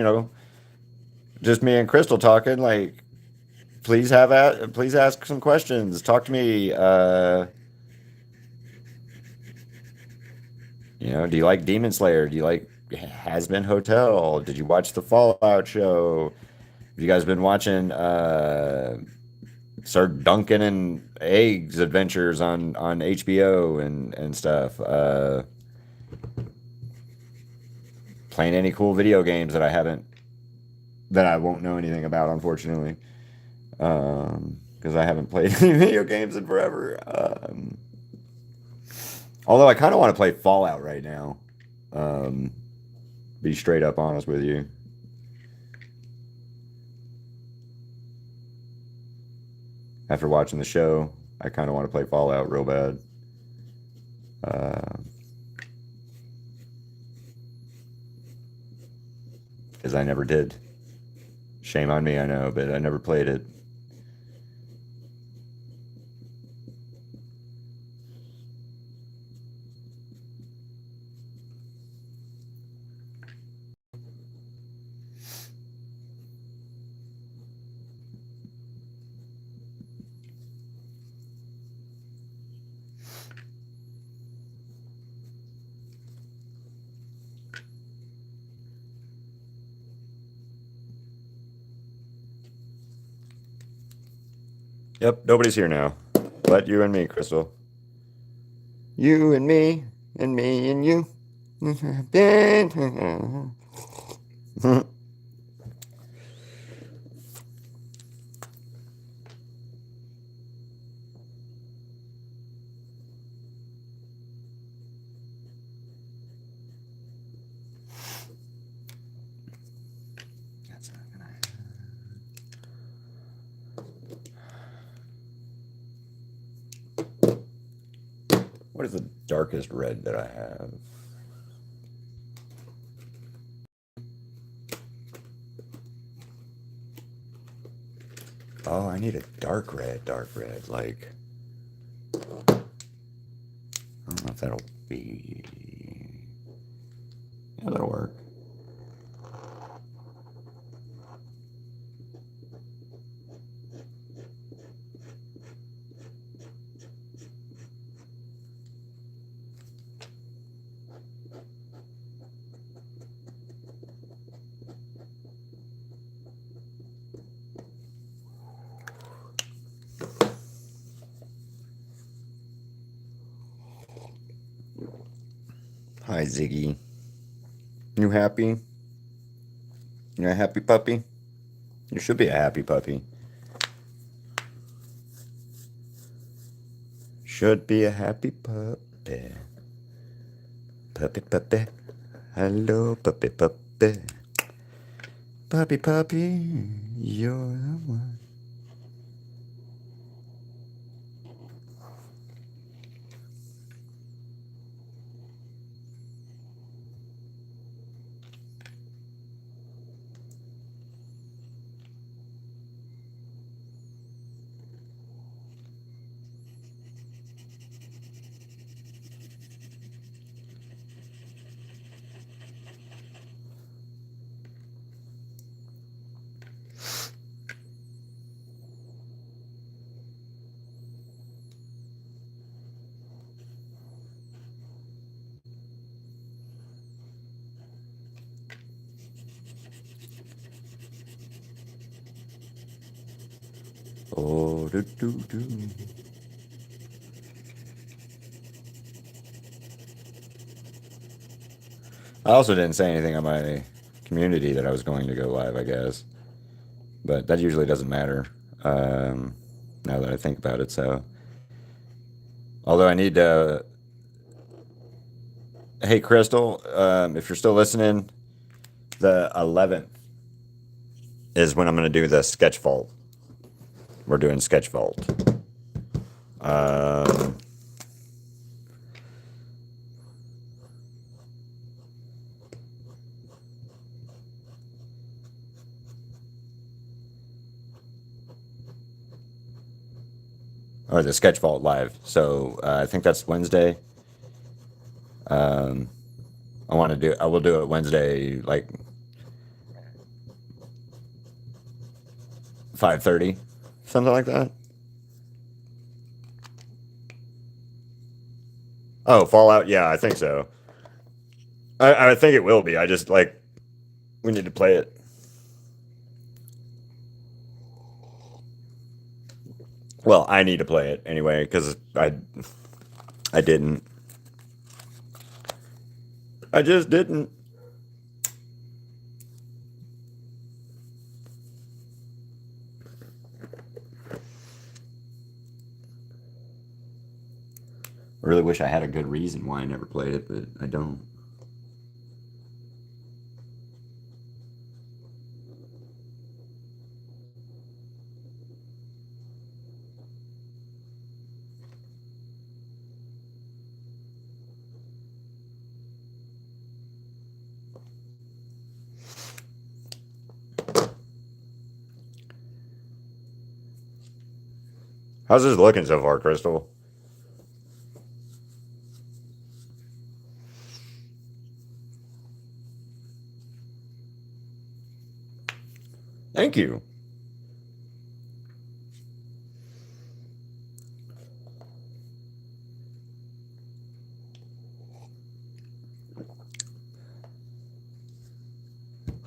just me and Crystal talking, like, please ask some questions. Talk to me. Do you like Demon Slayer? Do you like Has Been Hotel? Did you watch the Fallout show? Have you guys been watching Sir Duncan and Eggs Adventures on HBO and stuff? Playing any cool video games that I won't know anything about, unfortunately, because I haven't played any video games in forever. Although I kind of want to play Fallout right now. Um, be straight up honest with you. After watching the show, I kind of want to play Fallout real bad. Because I never did. Shame on me, I know, but I never played it. Yep, nobody's here now. But you and me, Crystal. You and me and you. What is the darkest red that I have? Oh, I need a dark red, like, I don't know if that'll be, yeah, that'll work. Hi, Ziggy. You happy? You a happy puppy? You should be a happy puppy. Should be a happy puppy. Puppy, puppy. Hello, puppy, puppy. Puppy, puppy. You're the one. Oh, do do do. I also didn't say anything on my community that I was going to go live, I guess. But that usually doesn't matter, now that I think about it. So, although I need to. Hey, Crystal, if you're still listening, the 11th is when I'm going to do the sketch vault. We're doing sketch vault. Um, or the Sketch Vault live. So I think that's Wednesday. Um, I will do it Wednesday, like 5:30, something like that. Oh, Fallout. Yeah, I think so. I think it will be. I just like we need to play it. Well, I need to play it anyway because I didn't. I just didn't. I really wish I had a good reason why I never played it, but I don't. How's this looking so far, Crystal? Thank you.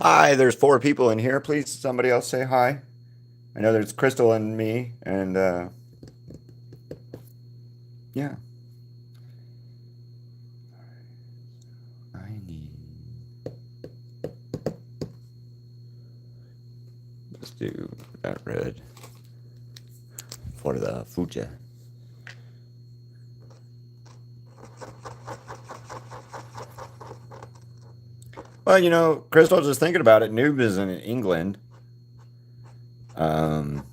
Hi, there's 4 people in here. Please, somebody else say hi. I know there's Crystal and me, and yeah. I need. Let's do that red for the future. Well, Crystal, just thinking about it, Noob is in England. Um,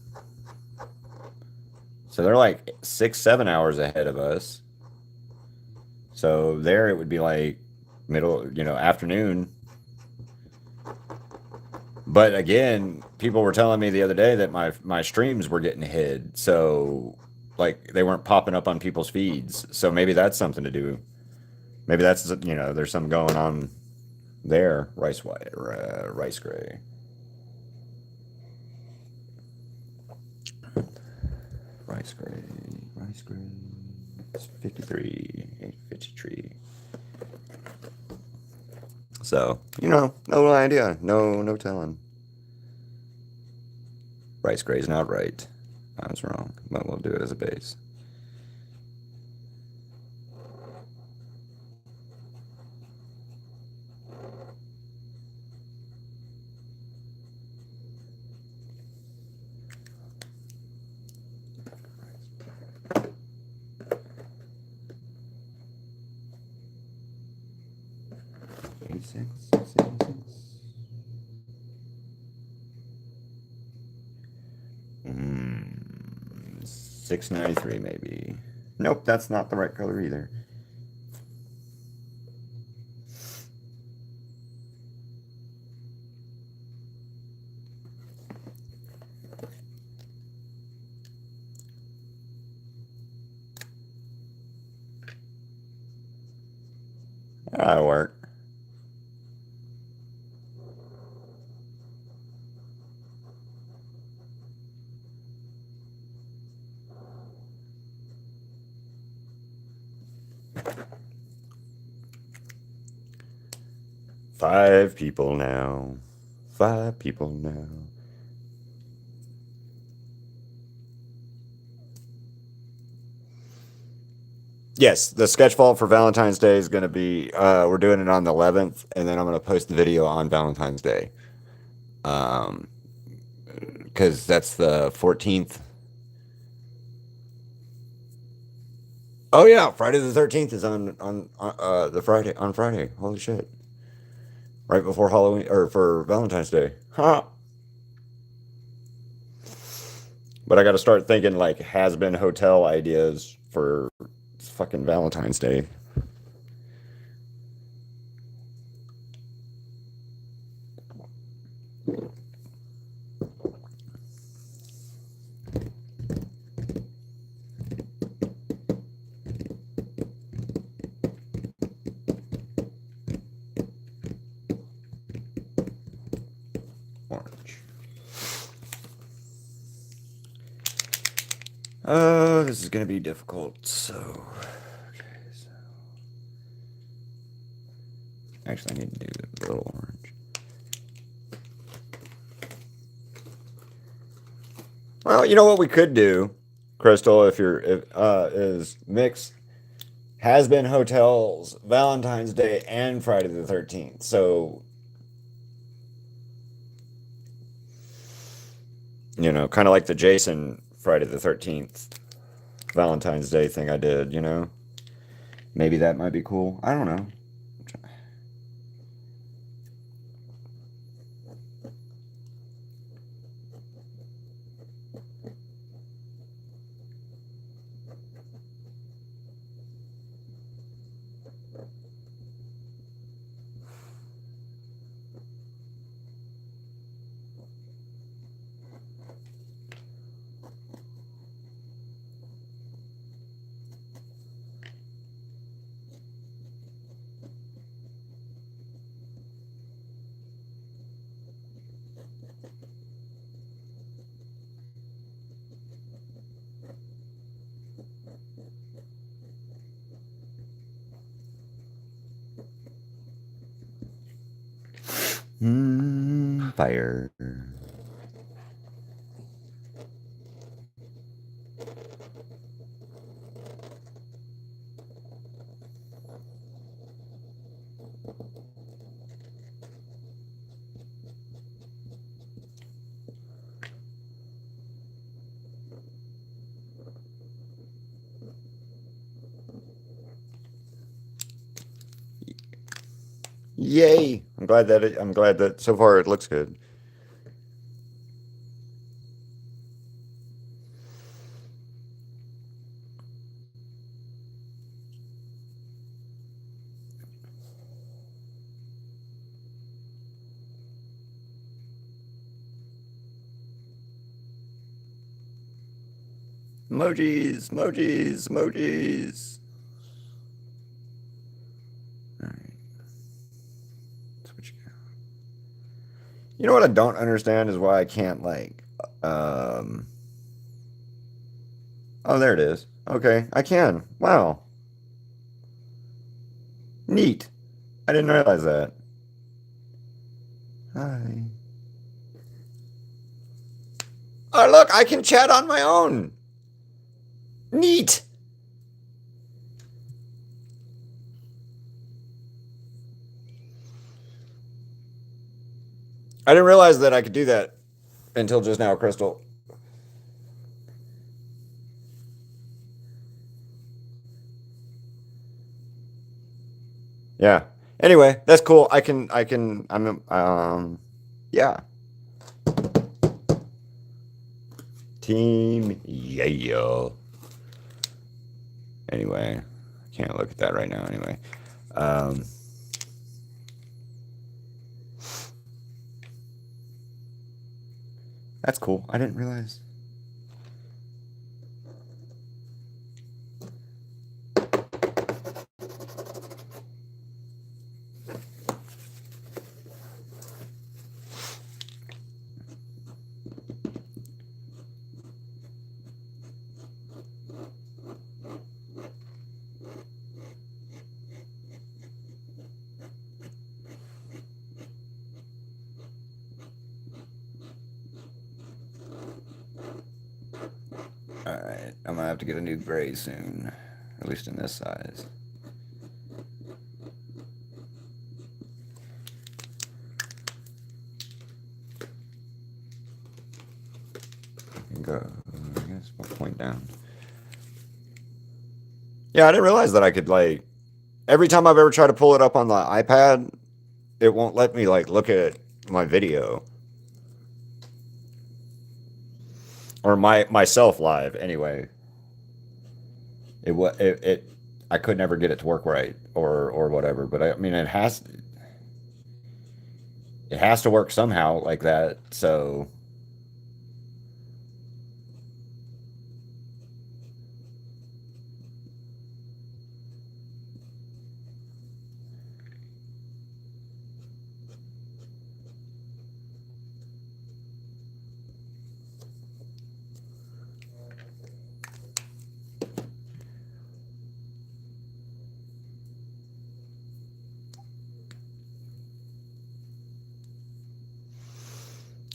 so they're like 6, 7 hours ahead of us. So there it would be like middle, afternoon. But again, people were telling me the other day that my streams were getting hid. So like they weren't popping up on people's feeds. So maybe that's something to do. Maybe that's there's something going on there. Rice white, rice gray. Rice gray, rice gray. It's 53, 853. So, no idea. No telling. Rice gray's not right. I was wrong, but we'll do it as a base. Six, 693 maybe. Nope, that's not the right color either. That'll work. Five people now. 5 people now. Yes, the sketch vault for Valentine's Day is going to be, we're doing it on the 11th, and then I'm going to post the video on Valentine's Day. Because that's the 14th. Oh yeah, Friday the 13th is on Friday. Holy shit! Right before Halloween or for Valentine's Day. Huh. But I got to start thinking like has-been hotel ideas for fucking Valentine's Day. Oh, this is gonna be difficult. So, okay, so actually, I need to do a little orange. Well, you know what we could do, Crystal, is mix has been hotels, Valentine's Day, and Friday the 13th. So, kind of like the Jason Friday the 13th Valentine's Day thing I did. Maybe that might be cool. I don't know. Fire. Yay! I'm glad that so far it looks good. Emojis, emojis, emojis. All right. Switch. You know what I don't understand is why I can't um. Oh, there it is. Okay, I can. Wow, neat. I didn't realize that. Hi. Oh, look, I can chat on my own. Neat. I didn't realize that I could do that until just now, Crystal. Yeah. Anyway, that's cool. Yeah. Team, yeah. Anyway, I can't look at that right now. Anyway, um, that's cool. I didn't realize. All right, I'm gonna have to get a new gray soon, at least in this size. Go, I guess we'll point down. Yeah, I didn't realize that I could every time I've ever tried to pull it up on the iPad, it won't let me look at my video or myself live. Anyway, it I could never get it to work right or whatever. But I mean, it has to work somehow like that. So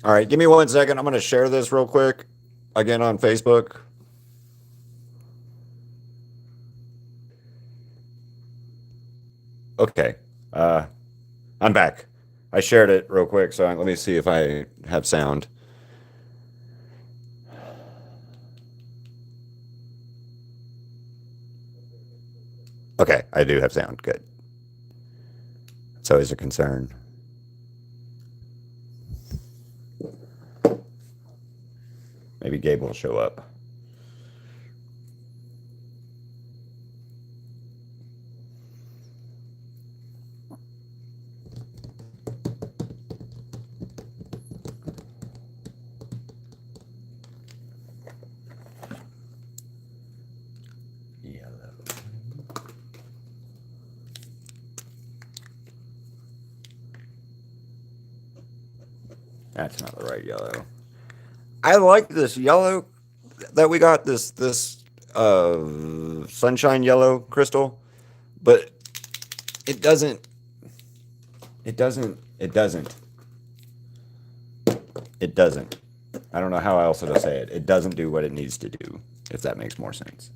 All right, give me 1 second. I'm going to share this real quick again on Facebook. Okay. Uh, I'm back. I shared it real quick, so let me see if I have sound. Okay, I do have sound. Good. It's always a concern. Maybe Gabe will show up. Yellow. That's not the right yellow. I like this yellow that we got, this sunshine yellow crystal, but it doesn't it doesn't it doesn't it doesn't. I don't know how else to say it. It doesn't do what it needs to do, if that makes more sense.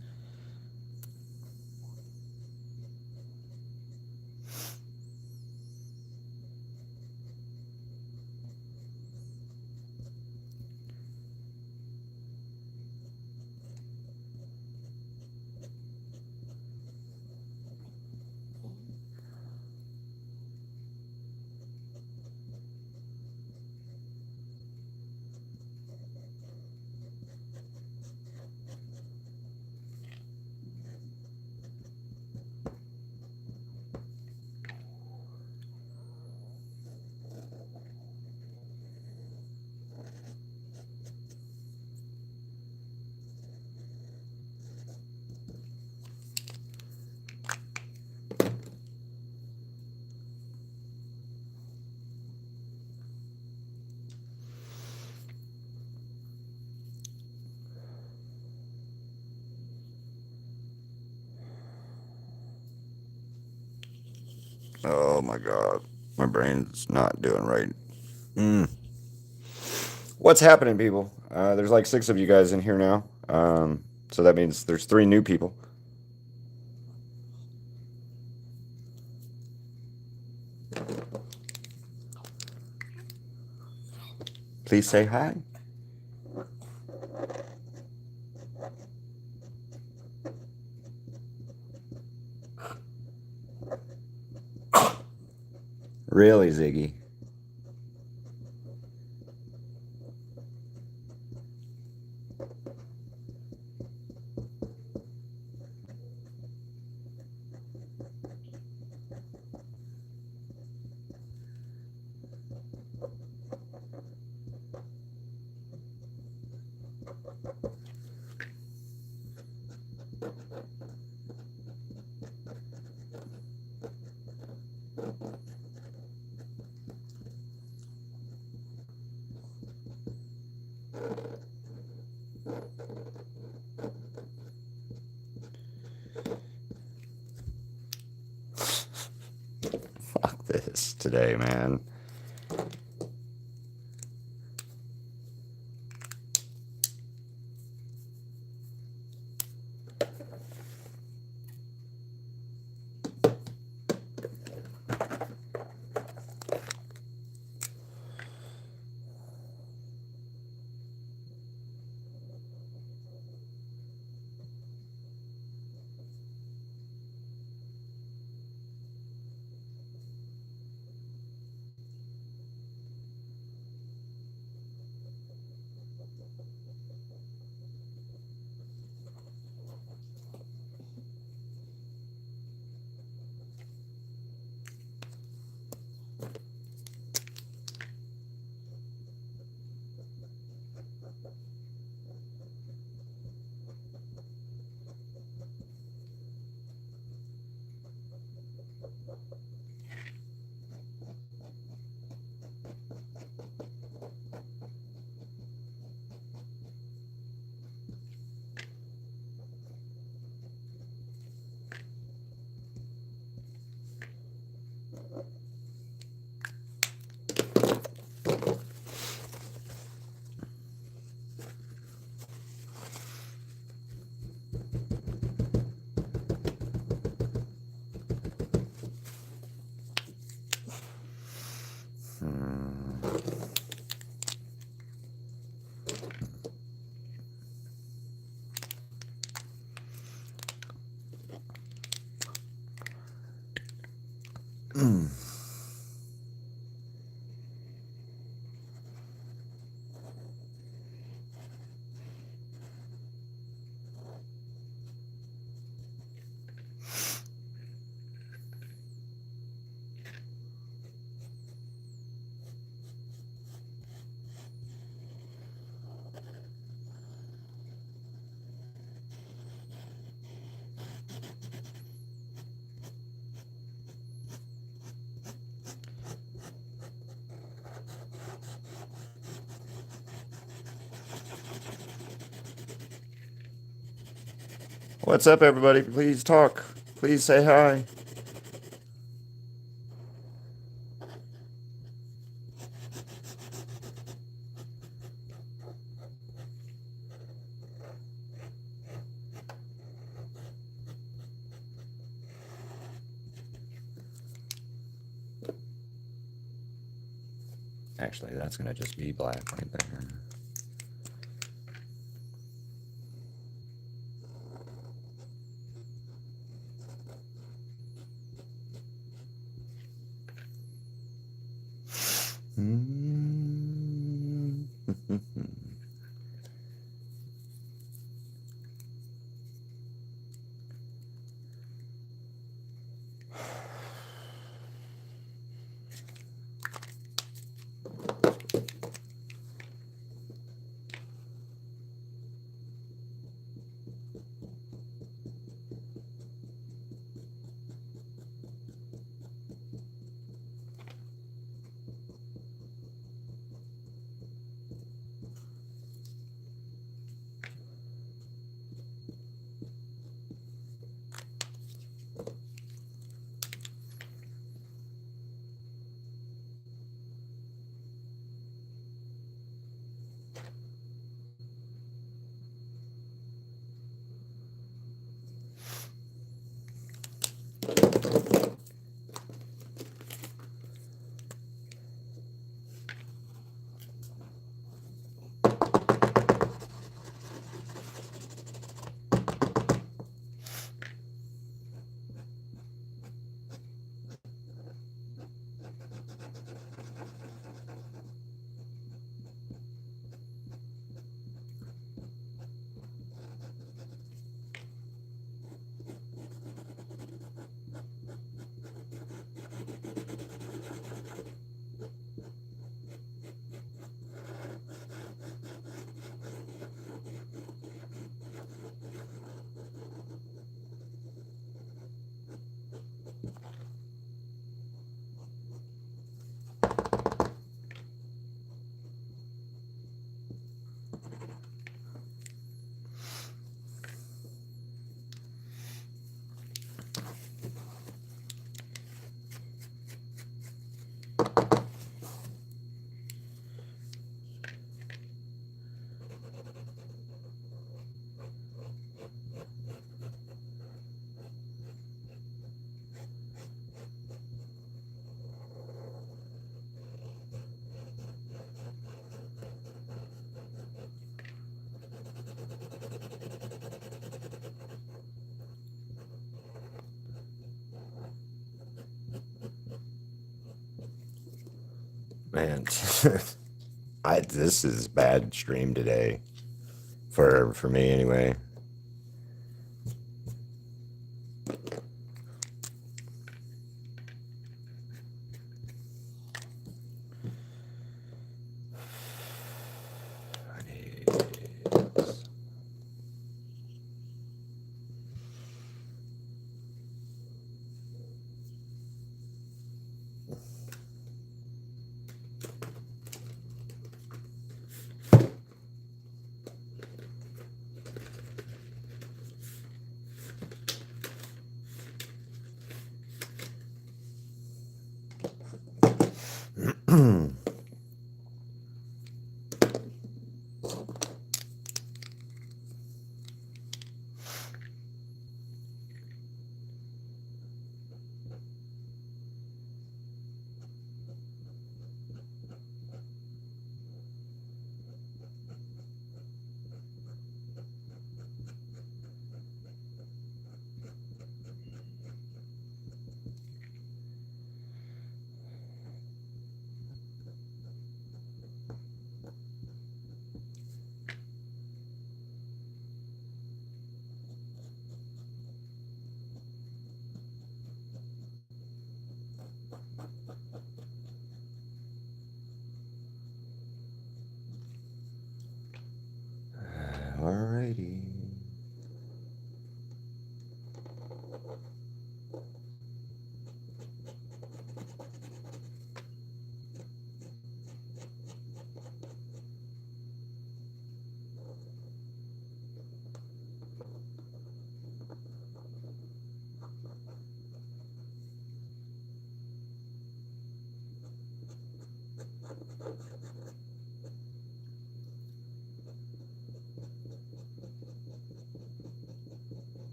Oh my god. My brain's not doing right. Mm. What's happening, people? There's like 6 of you guys in here now. So that means there's 3 new people. Please say hi. Really, Ziggy? Fuck this today, man. What's up, everybody? Please talk. Please say hi. Actually, that's going to just be black right there. Man, this is bad stream today for me anyway.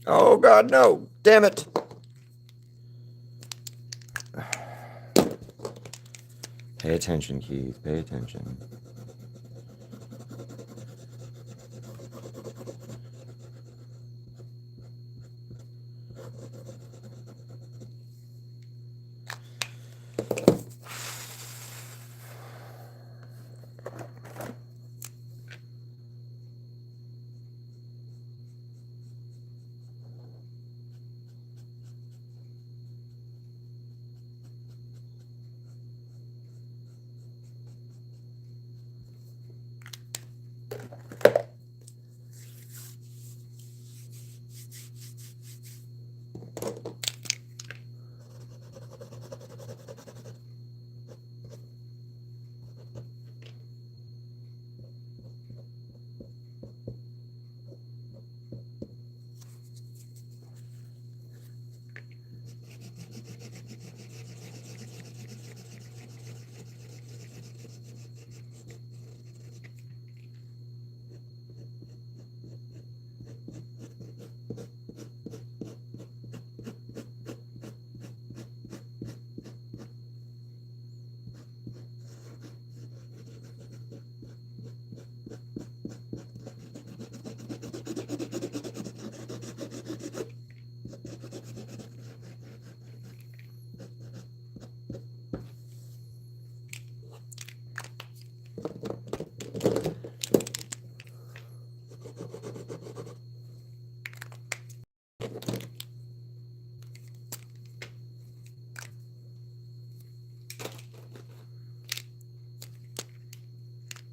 Oh God, no! Damn it! Pay attention, Keith. Pay attention.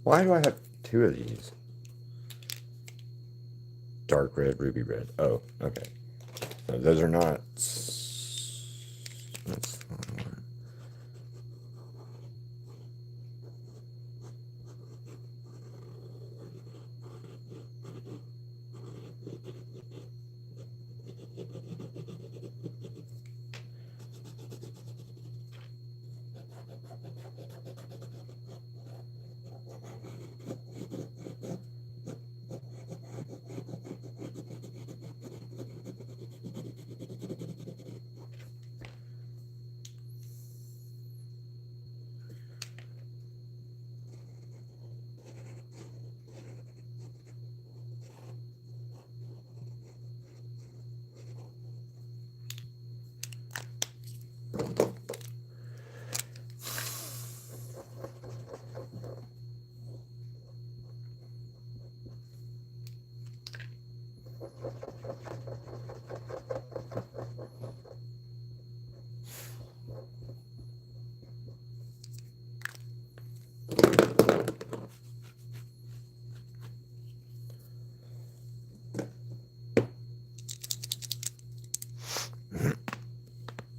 Why do I have two of these? Dark red, ruby red. Oh, okay. So those are not. That's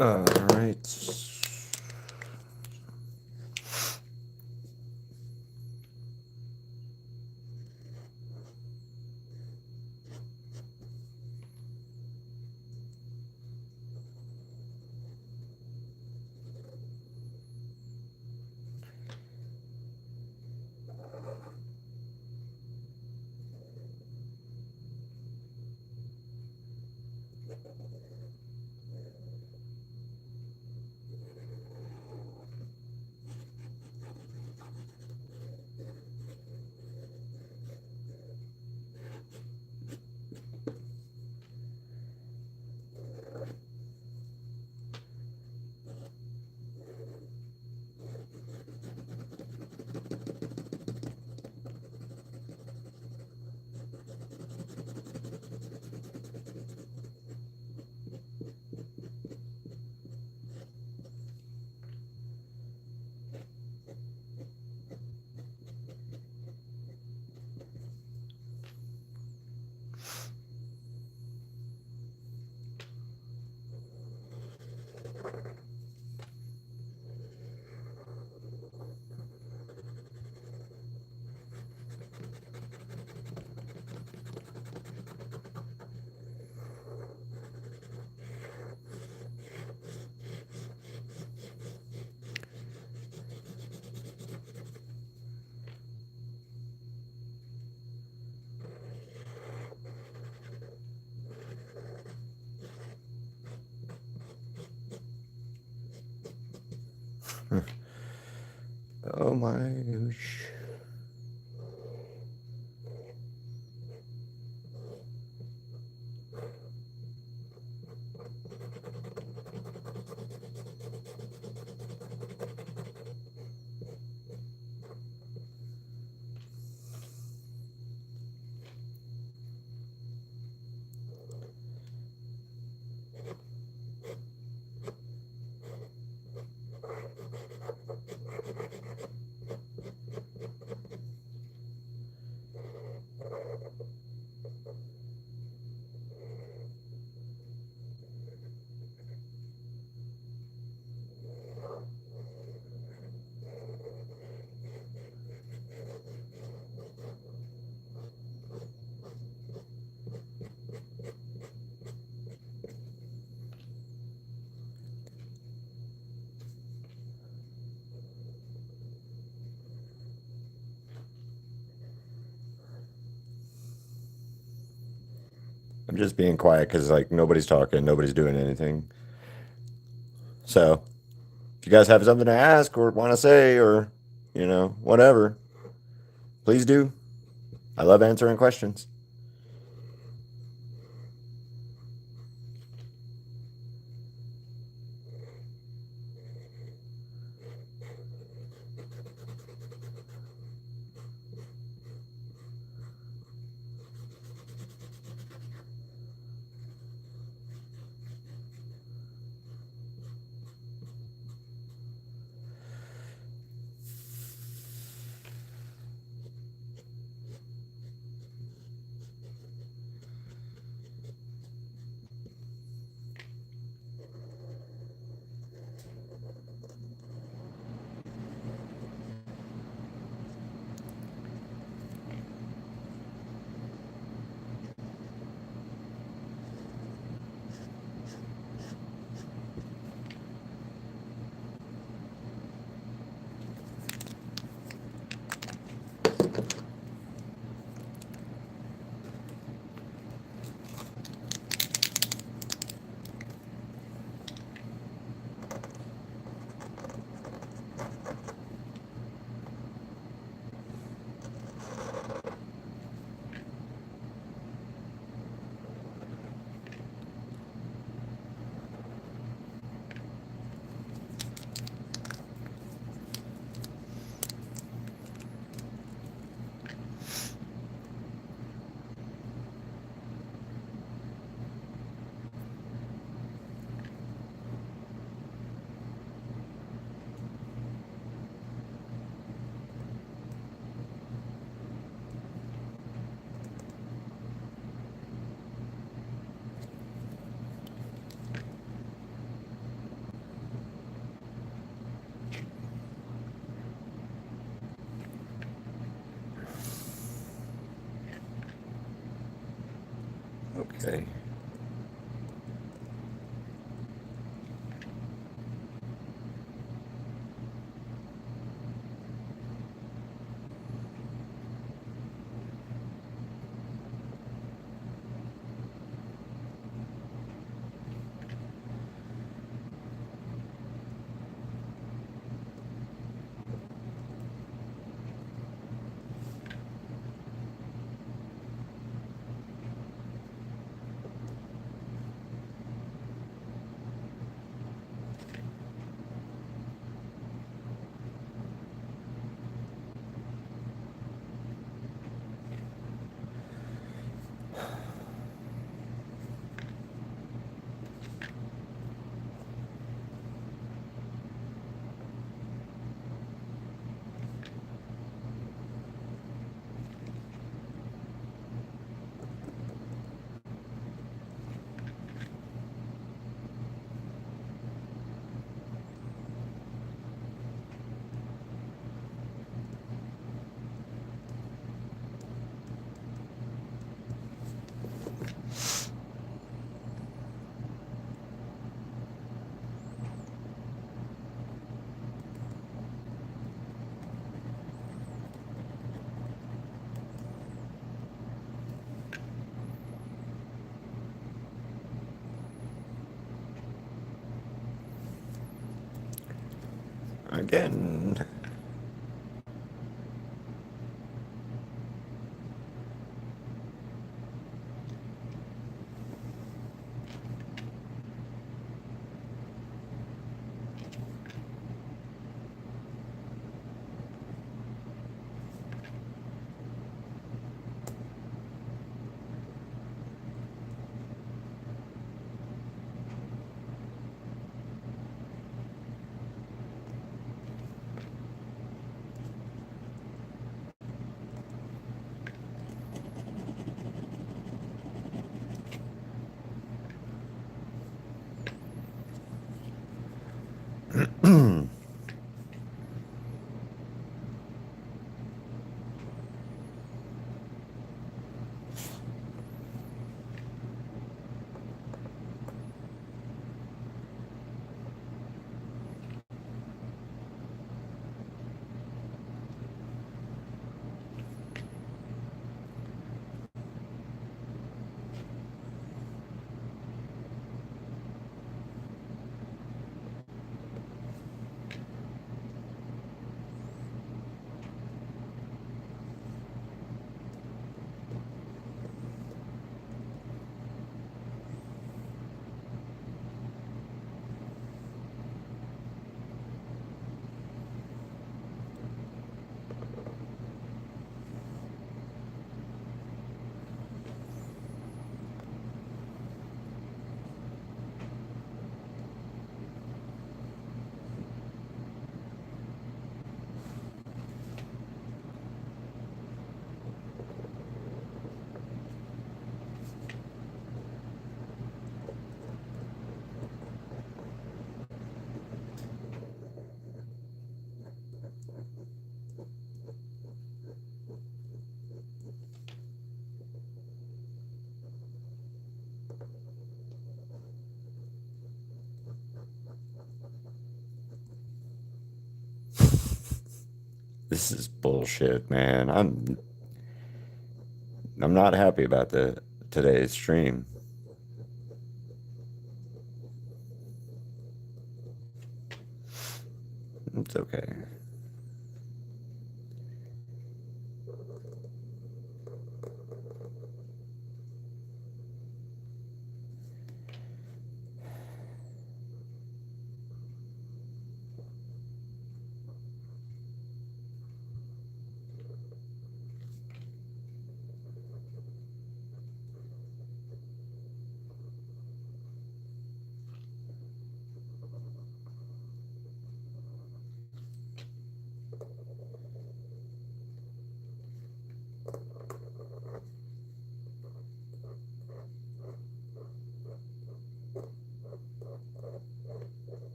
all right. Oh my gosh. I'm just being quiet because like nobody's talking, nobody's doing anything. So if you guys have something to ask or want to say or whatever, please do. I love answering questions. Okay. again. This is bullshit, man. I'm not happy about the today's stream. It's okay.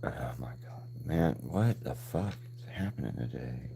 Oh my god, man, what the fuck is happening today?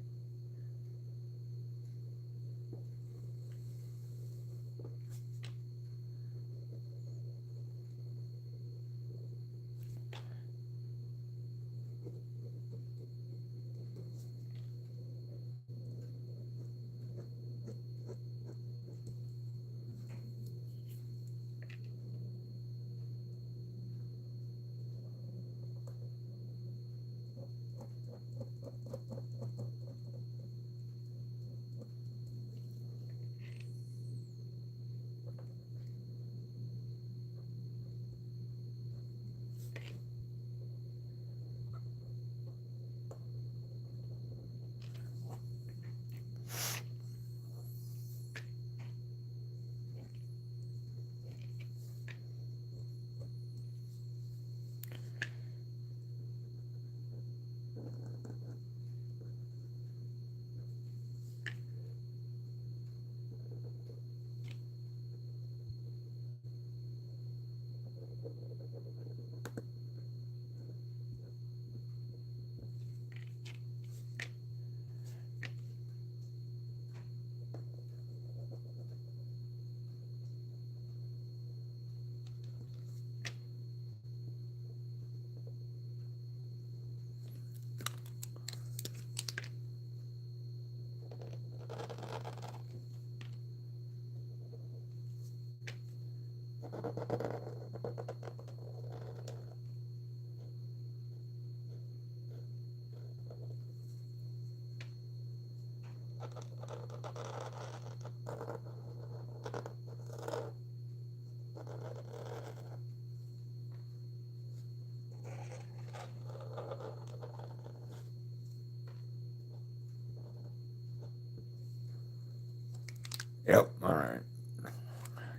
Yep. All right.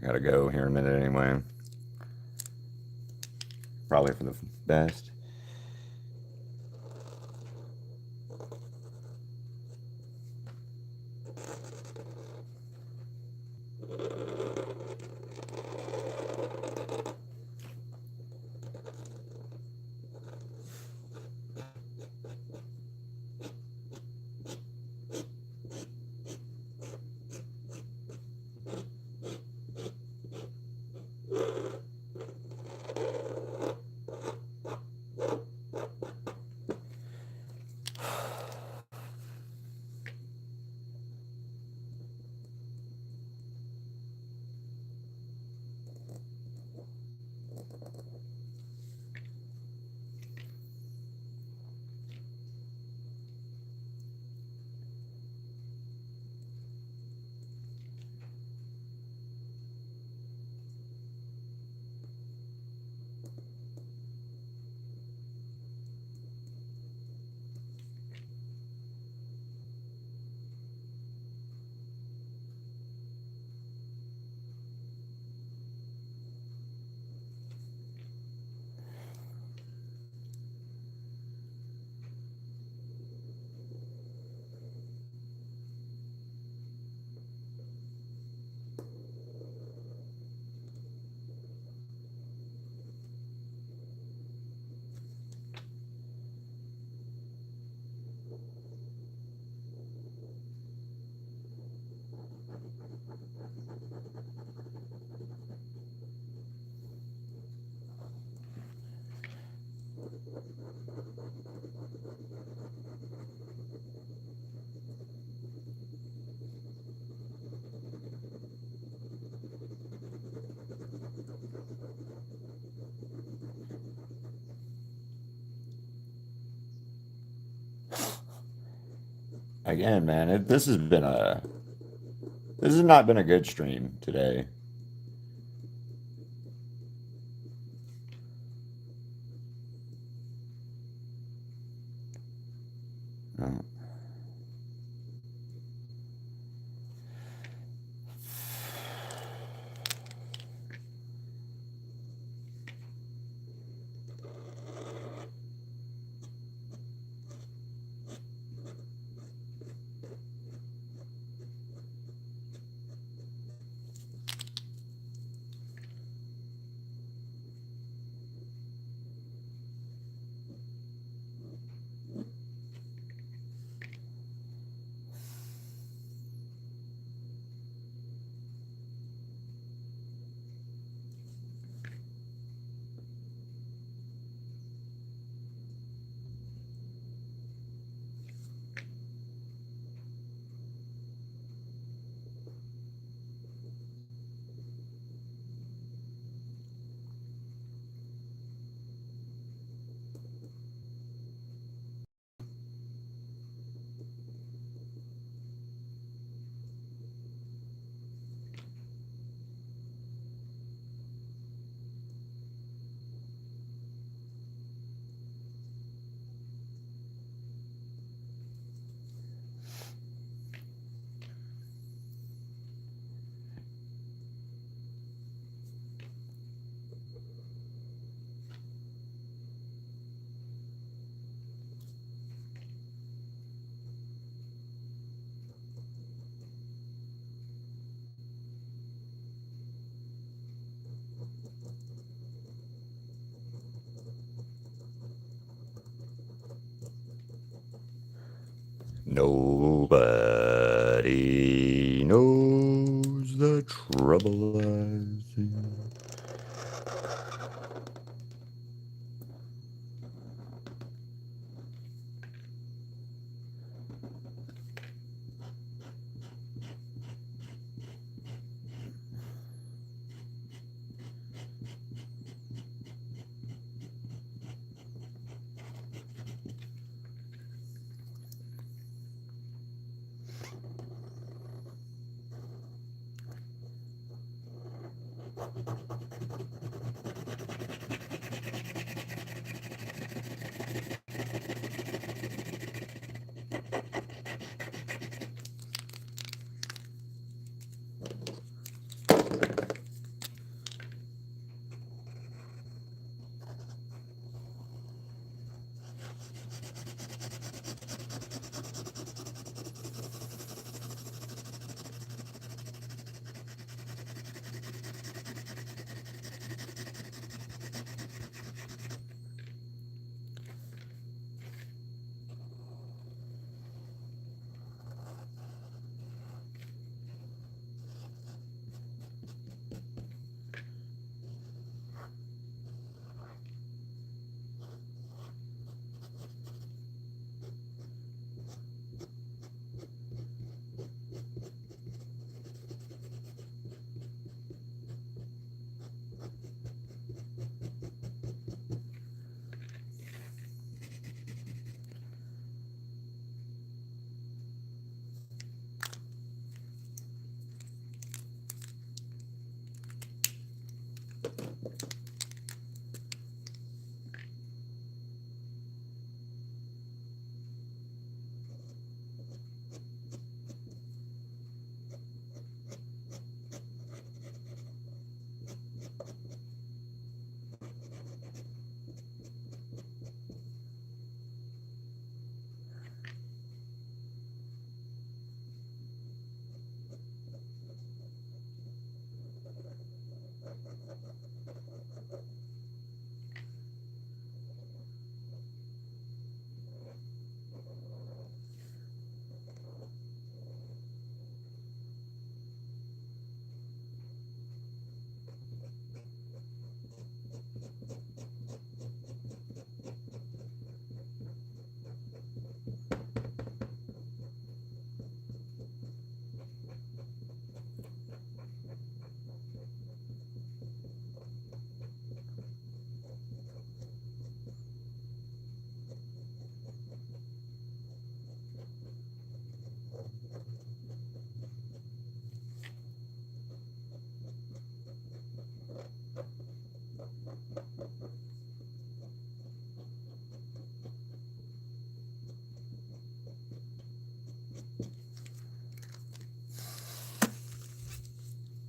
Gotta go here in a minute anyway. Probably for the best. Again, man, this has not been a good stream today. Oh. Nobody knows the trouble I've seen.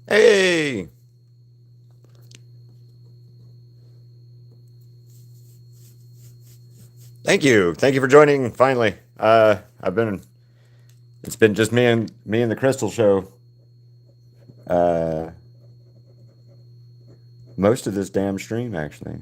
Hey, thank you for joining. Finally, I've been. It's been just me and the Crystal Show. Uh, most of this damn stream, actually.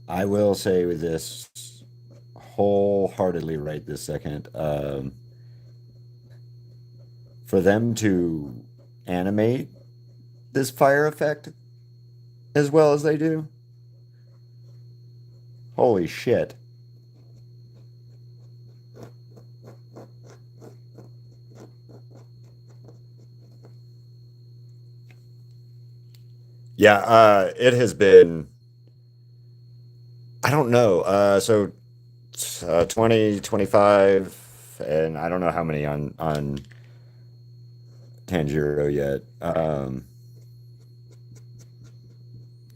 I will say with this wholeheartedly right this second. For them to animate this fire effect as well as they do, holy shit. Yeah, it has been. I don't know. So 20, 25, and I don't know how many on Tanjiro yet.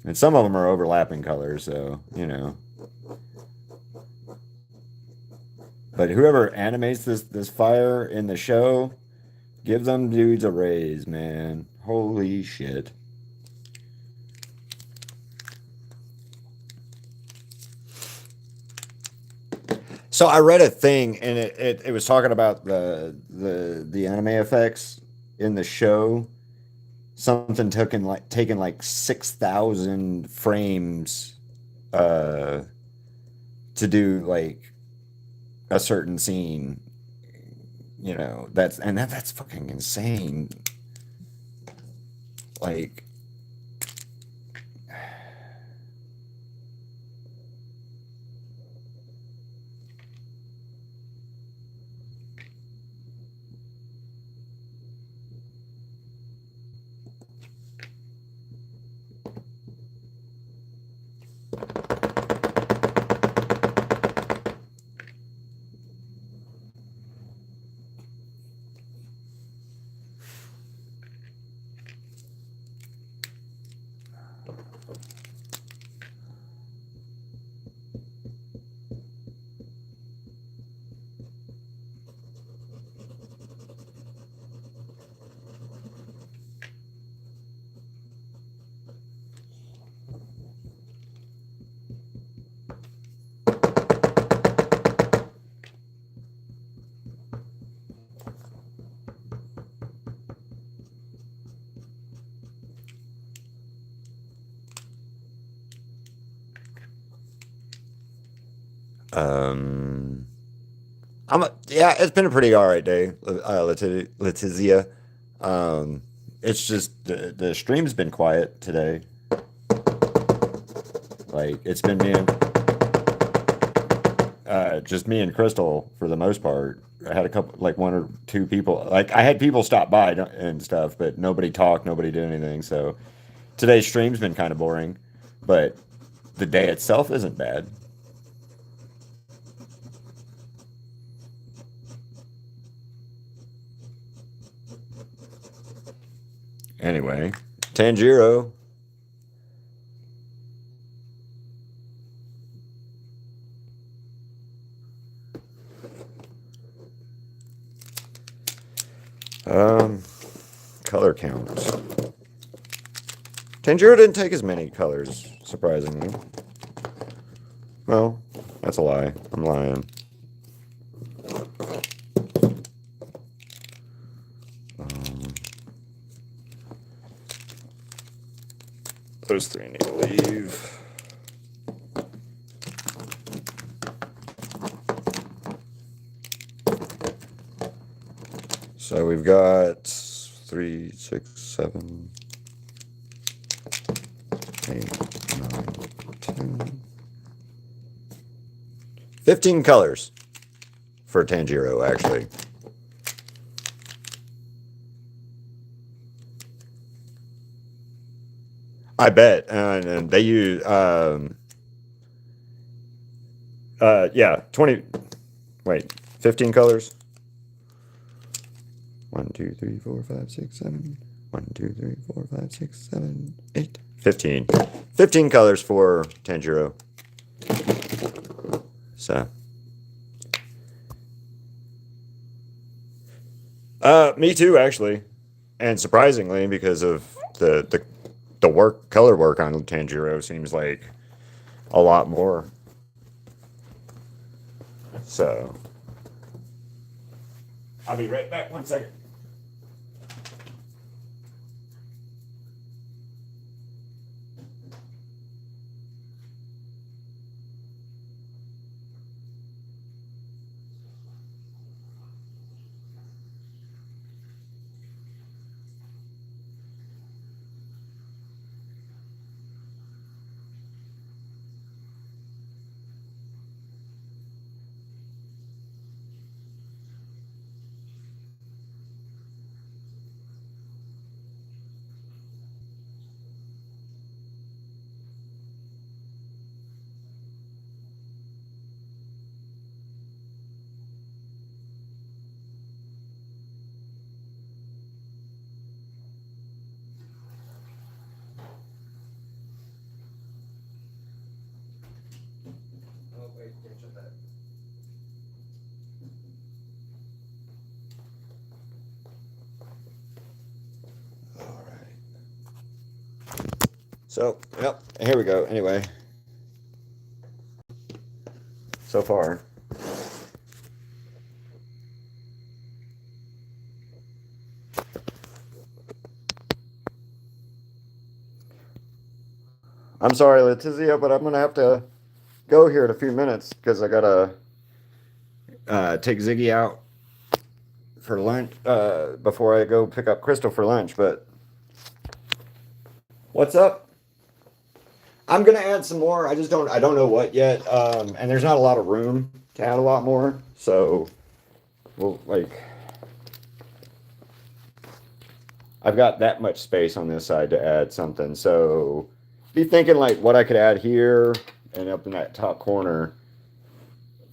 And some of them are overlapping colors, so But whoever animates this fire in the show, give them dudes a raise, man. Holy shit. So I read a thing, and it was talking about the anime effects in the show. Something taken like 6,000 frames uh to do like a certain scene. That's fucking insane. Like, um, yeah, it's been a pretty all right day, Letizia. Um, it's just the stream's been quiet today. Like, it's been just me and Crystal for the most part. I had a couple, like one or two people. Like, I had people stop by and stuff, but nobody talked, nobody did anything. So today's stream's been kind of boring, but the day itself isn't bad. Anyway, Tanjiro. Um, color count. Tanjiro didn't take as many colors, surprisingly. Well, that's a lie. I'm lying. Um, those three need to leave. So we've got 3, 6, 7, 8, 9, 10. 15 colors for Tanjiro, actually. I bet. And they use, yeah, 20, wait, 15 colors? 1, 2, 3, 4, 5, 6, 7. 1, 2, 3, 4, 5, 6, 7, 8. 15. 15 colors for Tanjiro. So. Me too, actually. And surprisingly, because of the color work on Tanjiro seems like a lot more. So. I'll be right back. 1 second. So, yep, here we go. Anyway, so far. I'm sorry, Letizia, but I'm gonna have to go here in a few minutes because I gotta take Ziggy out for lunch before I go pick up Crystal for lunch. But what's up? I'm gonna add some more. I don't know what yet. And there's not a lot of room to add a lot more. So we'll like I've got that much space on this side to add something. So be thinking like what I could add here and up in that top corner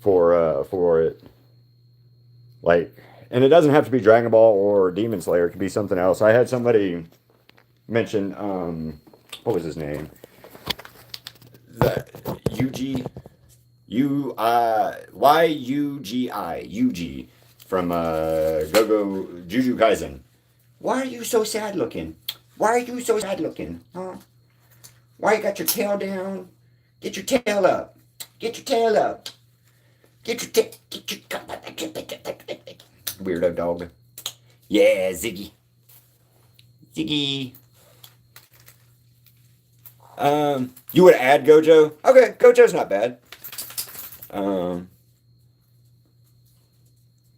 for it. Like, and it doesn't have to be Dragon Ball or Demon Slayer. It could be something else. I had somebody mention what was his name? The UG UG from Go Go Juju Kaisen. Why are you so sad looking? Why are you so sad looking? Huh? Why you got your tail down? Get your tail up. Get your tail up. Get your tail. Weirdo dog. Yeah, Ziggy. Ziggy. You would add Gojo? Okay, Gojo's not bad.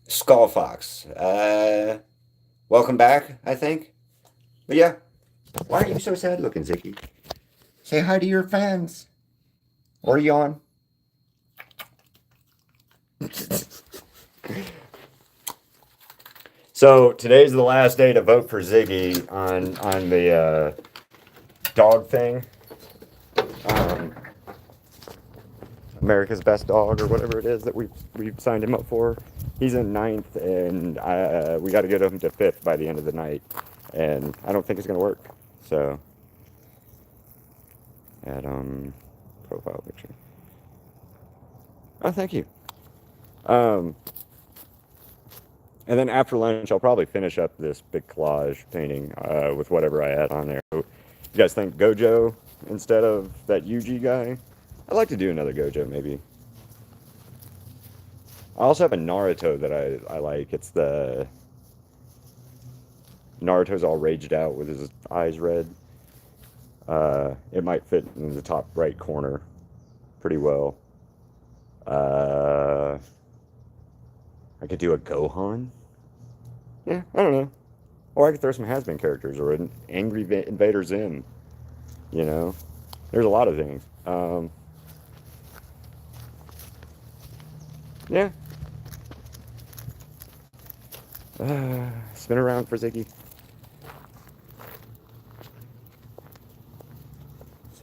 Skull Fox. Welcome back, I think. But yeah. Why are you so sad looking, Ziggy? Say hi to your fans. Or yawn. So today's the last day to vote for Ziggy on the dog thing. America's Best Dog or whatever it is that we've signed him up for. He's in 9th, and we got to get him to 5th by the end of the night. And I don't think it's going to work. So, add profile picture. Oh, thank you. And then after lunch, I'll probably finish up this big collage painting with whatever I add on there. So, you guys think Gojo instead of that UG guy? I'd like to do another Gojo, maybe. I also have a Naruto that I like. It's the... Naruto's all raged out with his eyes red. It might fit in the top right corner pretty well. I could do a Gohan. Yeah, I don't know. Or I could throw some has-been characters or an Angry Invader Zim. You know? There's a lot of things. Yeah. Spin around for Ziggy.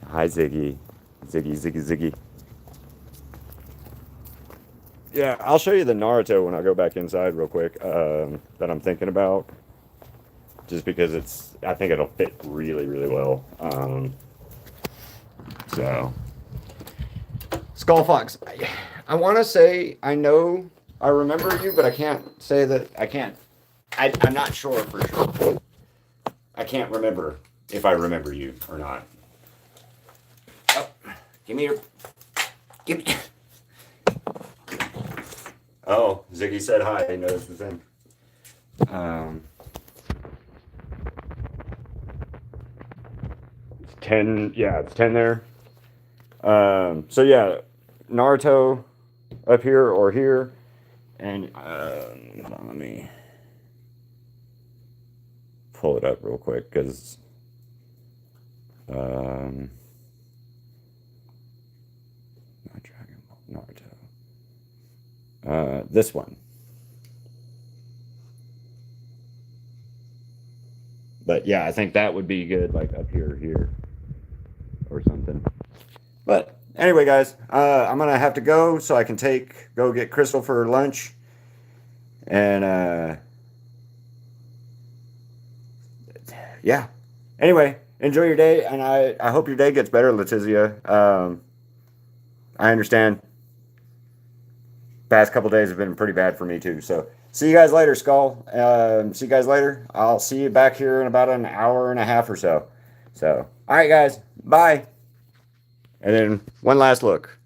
Hi, Ziggy. Ziggy. Yeah, I'll show you the Naruto when I go back inside real quick that I'm thinking about. Just because I think it'll fit really, really well. So, Skull Fox. I want to say I remember you, but I can't say that I'm not sure for sure. I can't remember if I remember you or not. Oh, give me. Oh, Ziggy said hi. I noticed the thing. It's 10. Yeah, it's 10 there. So yeah, Naruto up here or here, and hold on, let me pull it up real quick because not Dragon Ball, Naruto. This one. But yeah, I think that would be good, like up here, or something. But anyway, guys, I'm gonna have to go so I can go get Crystal for lunch, and yeah. Anyway, enjoy your day, and I hope your day gets better, Letizia. I understand. Past couple days have been pretty bad for me too. So see you guys later, Skull. See you guys later. I'll see you back here in about an hour and a half or so. So, all right, guys, bye. And then one last look.